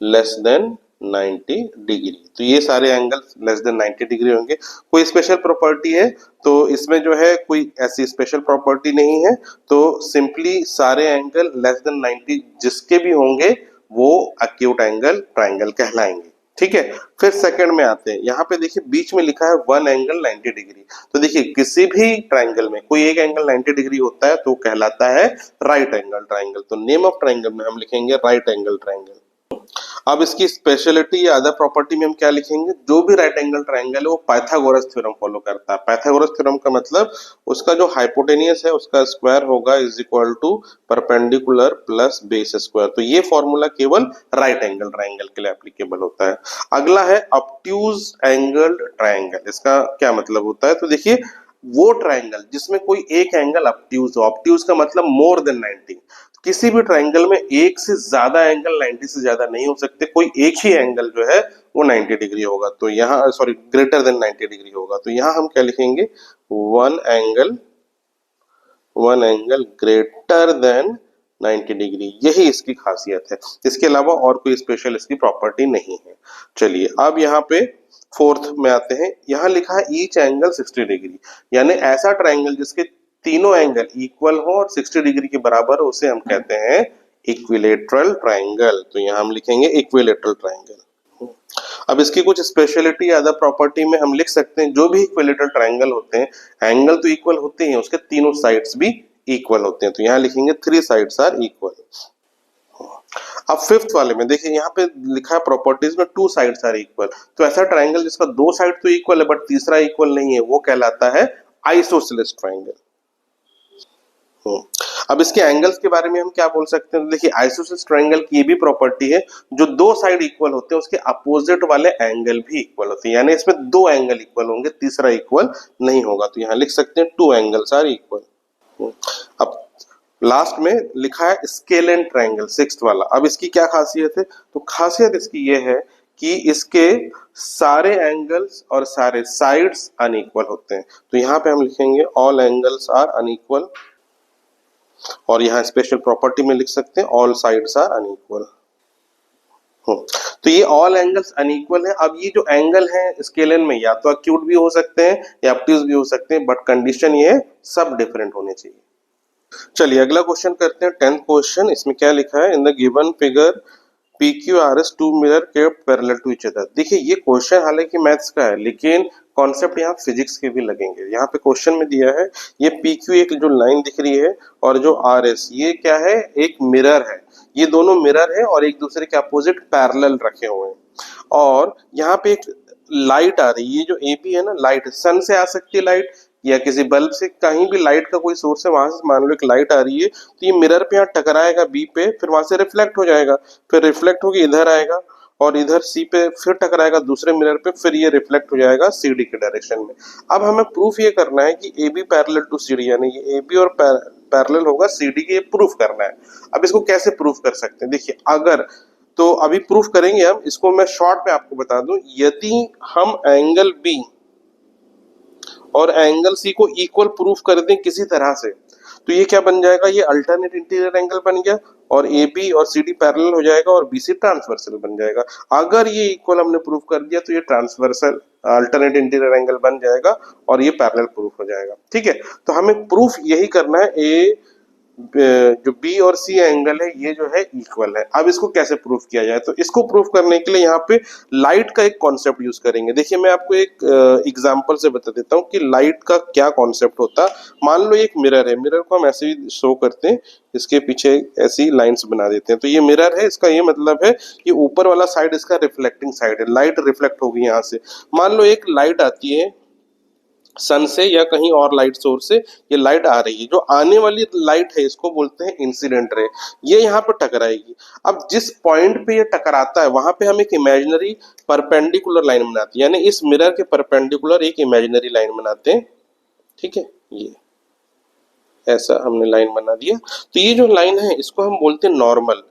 less than 90 degree. तो ये सारे एंगल लेस देन 90 डिग्री होंगे। कोई स्पेशल प्रॉपर्टी है तो इसमें जो है कोई ऐसी स्पेशल प्रॉपर्टी नहीं है, तो सिंपली सारे एंगल लेस देन 90 जिसके भी होंगे वो अक्यूट एंगल ट्राइंगल कहलाएंगे। ठीक है, फिर सेकंड में आते हैं। यहाँ पे देखिए बीच में लिखा है वन एंगल 90 डिग्री। तो देखिए किसी भी ट्राइंगल में कोई एक एंगल 90 डिग्री होता है तो कहलाता है राइट एंगल ट्राइंगल। तो नेम ऑफ ट्राइंगल में हम लिखेंगे राइट एंगल ट्राइंगल। अब इसकी स्पेशलिटी या अदर प्रॉपर्टी में हम क्या लिखेंगे, जो भी राइट एंगल ट्राइंगल है वो पाइथागोरस थ्योरम फॉलो करता है। पाइथागोरस थ्योरम का मतलब उसका जो हाइपोटेनियस है उसका स्क्वायर होगा is equal to perpendicular plus base square. तो ये फॉर्मूला केवल राइट एंगल ट्राइंगल के लिए एप्लीकेबल होता है। अगला है ऑब्ट्यूज एंगल ट्राइंगल। इसका क्या मतलब होता है, तो देखिए वो ट्राइंगल जिसमें कोई एक एंगल ऑब्ट्यूज हो, ऑब्ट्यूज का मतलब मोर देन 90। किसी भी ट्राइंगल में एक से ज्यादा एंगल 90 से ज्यादा नहीं हो सकते, कोई एक ही एंगल जो है वो 90 डिग्री होगा। तो यहाँ सॉरी ग्रेटर देन 90 डिग्री होगा। तो यहाँ हम क्या लिखेंगे, one angle greater than 90 degree, यही इसकी खासियत है। इसके अलावा और कोई स्पेशल इसकी प्रॉपर्टी नहीं है। चलिए अब यहाँ पे फोर्थ में आते हैं। यहाँ लिखा है ईच एंगल 60 डिग्री, यानी ऐसा ट्राइंगल जिसके तीनों एंगल इक्वल हो और 60 डिग्री के बराबर हो, उसे हम कहते हैं इक्विलेटरल ट्राइंगल। तो यहाँ हम लिखेंगे इक्विलेटरल ट्राइंगल। अब इसकी कुछ स्पेशलिटी या अदर प्रॉपर्टी में हम लिख सकते हैं, जो भी इक्विलेटरल ट्राइंगल होते हैं, एंगल तो इक्वल होते हैं, उसके तीनों साइड्स भी इक्वल होते हैं। तो यहाँ लिखेंगे थ्री साइड्स आर इक्वल। अब फिफ्थ वाले में देखिए, यहाँ पे लिखा है प्रॉपर्टीज में टू साइड्स आर इक्वल। तो ऐसा ट्राइंगल जिसका दो साइड तो इक्वल है बट तीसरा इक्वल नहीं है, वो कहलाता है आइसोसेलेस ट्राइंगल। अब इसके एंगल्स के बारे में हम क्या बोल सकते हैं, देखिए आइसोसेलेस ट्राइंगल की ये भी प्रॉपर्टी है, जो दो साइड इक्वल होते हैं उसके अपोजिट वाले एंगल भी इक्वल होते हैं, यानी इसमें दो एंगल इक्वल होंगे, तीसरा इक्वल नहीं होगा। तो यहाँ लिख सकते हैं टू एंगल्स आर इक्वल। अब लास्ट में लिखा है स्केलेन ट्राइंगल, सिक्स्थ वाला। अब इसकी क्या खासियत है, तो खासियत इसकी ये है कि इसके सारे एंगल्स और सारे साइड्स अनइक्वल होते हैं। तो यहाँ पे हम लिखेंगे ऑल एंगल्स आर अनइक्वल, और यहाँ स्पेशल प्रॉपर्टी में लिख सकते हैं ऑल साइड्स आर अनइक्वल। तो ये ऑल एंगल्स अनइक्वल है। अब ये जो एंगल है स्केलेन में या तो एक्यूट भी हो सकते हैं या ऑब्ट्यूज भी हो सकते हैं, बट कंडीशन ये सब डिफरेंट होने चाहिए। चलिए अगला क्वेश्चन करते हैं, 10th क्वेश्चन। इसमें क्या लिखा है, in the given figure PQRS two mirror kept parallel to each other. देखिए ये क्वेश्चन हालांकि मैथ्स का है, लेकिन कॉन्सेप्ट यहाँ फिजिक्स के भी लगेंगे। यहाँ पे क्वेश्चन में दिया है ये PQ एक जो लाइन दिख रही है और जो RS ये क्या है, एक मिरर है। ये दोनों मिरर है और एक दूसरे के अपोजिट पैरेलल रखे हुए हैं, और यहाँ पे एक लाइट आ रही है। ये जो AB है ना, लाइट सन से आ सकती है लाइट, या किसी बल्ब से, कहीं भी लाइट का कोई सोर्स है, वहां से मान लो एक लाइट आ रही है, तो ये मिरर पे यहाँ टकराएगा B पे, फिर वहां से रिफ्लेक्ट हो जाएगा, फिर रिफ्लेक्ट होकर इधर आएगा और इधर C पे फिर टकराएगा दूसरे मिरर पे, फिर ये रिफ्लेक्ट हो जाएगा CD के डायरेक्शन में। अब हमें प्रूफ ये करना है कि AB पैरेलल टू CD, यानी ये AB और पैरेलल होगा CD के, ये प्रूफ करना है। अब इसको कैसे प्रूफ कर सकते हैं, देखिए अगर तो अभी प्रूफ करेंगे हम इसको, मैं शॉर्ट में आपको बता दूं, यदि हम एंगल B और एंगल C को इक्वल प्रूफ कर दें किसी तरह से, तो ये क्या बन जाएगा, ये अल्टरनेट इंटीरियर एंगल बन गया, और AB और CD पैरेलल हो जाएगा और BC ट्रांसवर्सल बन जाएगा। अगर ये इक्वल हमने प्रूफ कर दिया तो ये ट्रांसवर्सल अल्टरनेट इंटीरियर एंगल बन जाएगा और ये पैरेलल प्रूफ हो जाएगा। ठीक है, तो हमें प्रूफ यही करना है, जो B और C एंगल है ये जो है इक्वल है। अब इसको कैसे प्रूफ किया जाए, तो इसको प्रूफ करने के लिए यहाँ पे लाइट का एक कॉन्सेप्ट यूज करेंगे। देखिए मैं आपको एक एग्जांपल से बता देता हूँ कि लाइट का क्या कॉन्सेप्ट होता। मान लो एक मिरर है, मिरर को हम ऐसे ही शो करते हैं, इसके पीछे ऐसी लाइंस बना देते हैं। तो ये मिरर है, इसका ये मतलब है ये ऊपर वाला साइड इसका रिफ्लेक्टिंग साइड है, लाइट रिफ्लेक्ट होगी यहाँ से। मान लो एक लाइट आती है सन से या कहीं और लाइट सोर्स से, ये लाइट आ रही है, जो आने वाली लाइट है इसको बोलते हैं इंसिडेंट रे, ये यहाँ पर टकराएगी। अब जिस पॉइंट पे ये टकराता है वहां पे हम एक इमेजिनरी परपेंडिकुलर लाइन बनाते हैं, यानी इस मिरर के परपेंडिकुलर एक इमेजिनरी लाइन बनाते हैं। ठीक है, ये ऐसा हमने लाइन बना दिया। तो ये जो लाइन है इसको हम बोलते हैं नॉर्मल,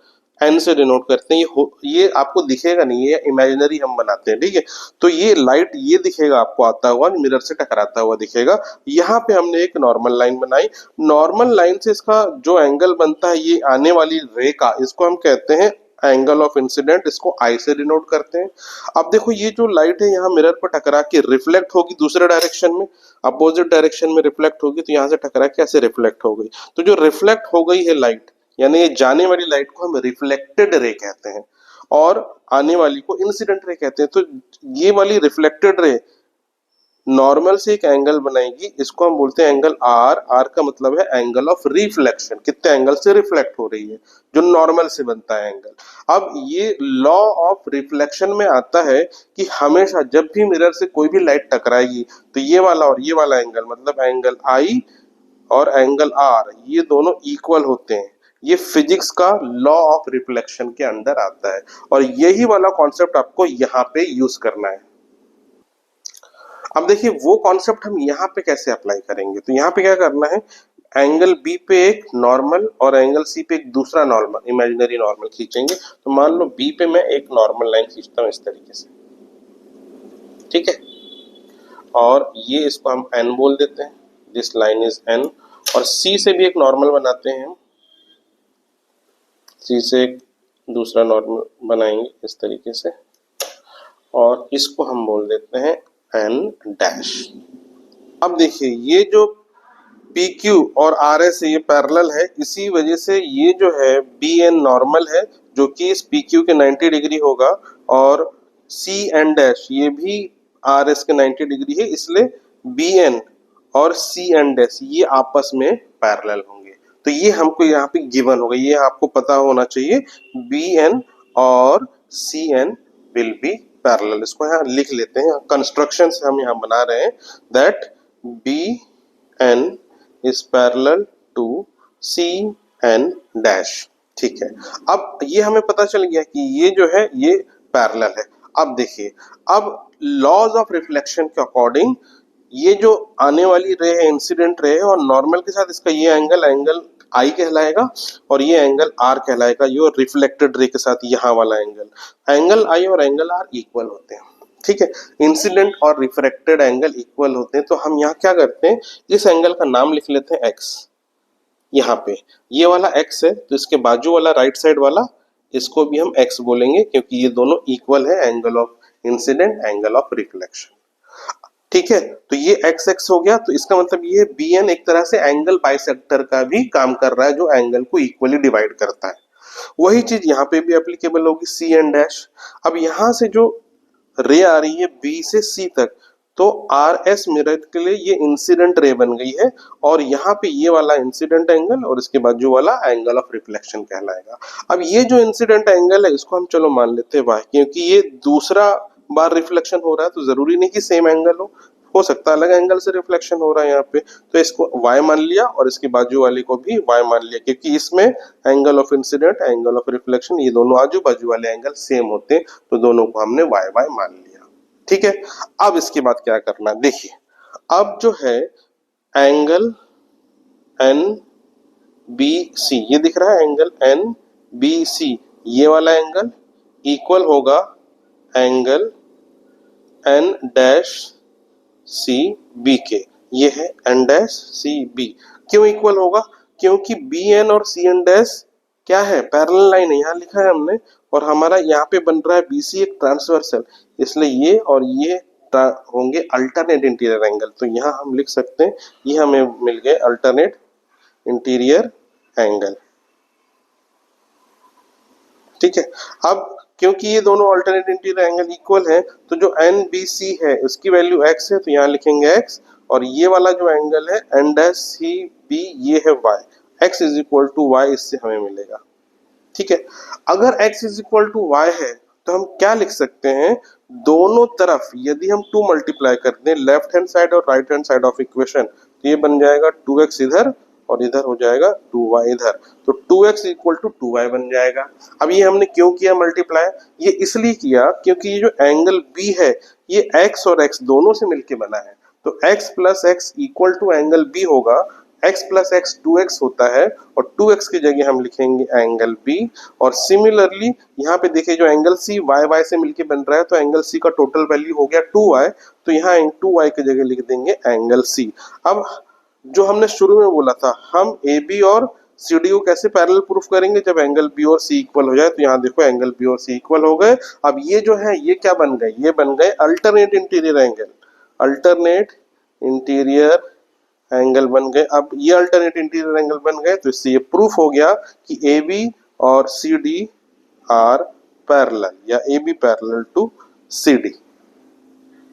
एन से डिनोट करते हैं। ये आपको दिखेगा नहीं, ये इमेजिनरी हम बनाते हैं। ठीक है, तो ये लाइट ये दिखेगा आपको आता हुआ, मिरर से टकराता हुआ दिखेगा। यहाँ पे हमने एक नॉर्मल लाइन बनाई, नॉर्मल लाइन से इसका जो एंगल बनता है ये आने वाली रे का, इसको हम कहते हैं एंगल ऑफ इंसिडेंट, इसको आई से डिनोट करते हैं। अब देखो ये जो लाइट है यहाँ मिरर पर टकरा के रिफ्लेक्ट होगी दूसरे डायरेक्शन में, अपोजिट डायरेक्शन में रिफ्लेक्ट होगी, तो यहाँ से टकरा के ऐसे रिफ्लेक्ट हो गई। तो जो रिफ्लेक्ट हो गई है लाइट, यानी ये जाने वाली लाइट को हम रिफ्लेक्टेड रे कहते हैं और आने वाली को इंसिडेंट रे कहते हैं। तो ये वाली रिफ्लेक्टेड रे नॉर्मल से एक एंगल बनाएगी, इसको हम बोलते हैं एंगल आर। आर का मतलब है एंगल ऑफ रिफ्लेक्शन, कितने एंगल से रिफ्लेक्ट हो रही है, जो नॉर्मल से बनता है एंगल। अब ये लॉ ऑफ रिफ्लेक्शन में आता है कि हमेशा जब भी मिरर से कोई भी लाइट टकराएगी तो ये वाला और ये वाला एंगल, मतलब एंगल आई और एंगल आर, ये दोनों इक्वल होते हैं। ये फिजिक्स का लॉ ऑफ रिफ्लेक्शन के अंदर आता है और यही वाला कॉन्सेप्ट आपको यहाँ पे यूज करना है। अब देखिए वो कॉन्सेप्ट हम यहाँ पे कैसे अप्लाई करेंगे, तो यहाँ पे क्या करना है, एंगल बी पे एक नॉर्मल और एंगल सी पे एक दूसरा नॉर्मल इमेजिनरी नॉर्मल खींचेंगे। तो मान लो बी पे मैं एक नॉर्मल लाइन खींचता हूँ इस तरीके से, ठीक है, और ये इसको हम एन बोल देते हैं, दिस लाइन इज एन। और सी से भी एक नॉर्मल बनाते हैं हम, सी से एक दूसरा नॉर्मल बनाएंगे इस तरीके से, और इसको हम बोल देते हैं एन डैश। अब देखिए ये जो पी क्यू और आर एस है ये पैरेलल है, इसी वजह से ये जो है बी एन नॉर्मल है जो कि इस पी क्यू के 90 डिग्री होगा, और सी एन डैश ये भी आर एस के 90 डिग्री है, इसलिए बी एन और सी एन डैश ये आपस में पैरेलल होंगे। तो ये हमको यहाँ पे गिवन होगा, ये आपको पता होना चाहिए, बी एन और C N will be parallel. इसको यहाँ लिख लेते हैं, कंस्ट्रक्शन से हम यहाँ बना रहे हैं that B N is parallel to C N dash, ठीक है। अब ये हमें पता चल गया कि ये जो है ये पैरेलल है। अब देखिए, अब लॉज ऑफ रिफ्लेक्शन के अकॉर्डिंग ये जो आने वाली रे है इंसिडेंट रे है, और नॉर्मल के साथ इसका ये एंगल आई कहलाएगा और ये एंगल आर कहलाएगा, ये रिफ्लेक्टेड रे के साथ यहाँ वाला एंगल आई और एंगल आर इक्वल होते हैं, ठीक है। इंसिडेंट और रिफ्रैक्टेड एंगल इक्वल होते हैं, तो हम यहाँ क्या करते हैं, इस एंगल का नाम लिख लेते हैं एक्स। यहाँ पे ये वाला एक्स है, तो इसके बाजू वाला राइट साइड वाला इसको भी हम एक्स बोलेंगे, क्योंकि ये दोनों इक्वल है, angle of incident angle of reflection, ठीक है। तो ये एक्स एक्स हो गया, तो इसका मतलब ये बी एन एक तरह से एंगल बाइसेक्टर का भी काम कर रहा है, जो एंगल को इक्वली डिवाइड करता है। वही चीज यहाँ पे भी एप्लीकेबल होगी, सी एन डैश। अब यहाँ से जो रे आ रही है बी से सी तक, तो आर एस मिरर के लिए ये इंसिडेंट रे बन गई है, और यहाँ पे ये वाला इंसिडेंट एंगल और इसके बाजू वाला एंगल ऑफ रिफ्लेक्शन कहलाएगा। अब ये जो इंसिडेंट एंगल है इसको हम चलो मान लेते हैं वाई, क्योंकि ये दूसरा बार रिफ्लेक्शन हो रहा है, तो जरूरी नहीं कि सेम एंगल हो सकता है अलग एंगल से रिफ्लेक्शन हो रहा है यहाँ पे, तो इसको y मान लिया और इसकी बाजू वाले को भी y मान लिया, क्योंकि इसमें angle of incident angle of reflection ये दोनों आजू बाजू वाले एंगल सेम होते हैं, तो दोनों को हमने y y मान लिया, ठीक है। अब इसके बाद क्या करना, देखिए अब जो है एंगल एन बी सी, ये दिख रहा है एंगल एन बी सी, ये वाला एंगल इक्वल होगा angle N dash C B के, ये है एन डैश सी बी। क्यों इक्वल होगा, क्योंकि बी एन और सी एन डैश क्या है, पैरेलल लाइन है, यहाँ लिखा है हमने, और हमारा यहाँ पे बन रहा है बी सी एक ट्रांसवर्सल, इसलिए ये और ये होंगे अल्टरनेट इंटीरियर एंगल। तो यहाँ हम लिख सकते हैं ये हमें मिल गए अल्टरनेट इंटीरियर एंगल, ठीक है। अब क्योंकि ये दोनों अल्टरनेट इंटीरियर एंगल इक्वल है, तो जो एन बी सी है उसकी वैल्यू एक्स है, तो यहाँ लिखेंगे एक्स, और ये वाला जो एंगल है एन डैश सी बी ये है Y, X is equal to Y, इससे हमें मिलेगा, ठीक है। अगर X is equal to Y है तो हम क्या लिख सकते हैं, दोनों तरफ यदि हम 2 मल्टीप्लाई कर दें, लेफ्ट हैंड साइड और right hand side of equation, तो ये बन जाएगा 2x इधर और इधर हो जाएगा 2y इधर, तो 2x इक्वल टू 2y बन जाएगा। अब ये हमने क्यों किया मल्टीप्लाई, ये इसलिए किया क्योंकि ये जो एंगल B है ये x और x दोनों से मिलके बना है, तो x plus x equal to angle B होगा, x प्लस x 2x होता है, और 2x की जगह हम लिखेंगे एंगल B। और सिमिलरली यहाँ पे देखिए जो एंगल C y y से मिलके बन रहा है, तो एंगल C का टोटल वैल्यू हो गया 2y, तो यहाँ 2y की जगह लिख देंगे एंगल C। अब जो हमने शुरू में बोला था, हम AB और CD को कैसे पैरेलल प्रूफ करेंगे, जब एंगल B और C इक्वल हो जाए, तो यहाँ देखो एंगल B और C इक्वल हो गए। अब ये जो है ये क्या बन गए, ये बन गए alternate interior angle, alternate interior angle बन गए। अब ये अल्टरनेट इंटीरियर एंगल बन गए, तो इससे ये प्रूफ हो गया कि AB और CD आर पैरेलल, या AB पैरेलल टू CD।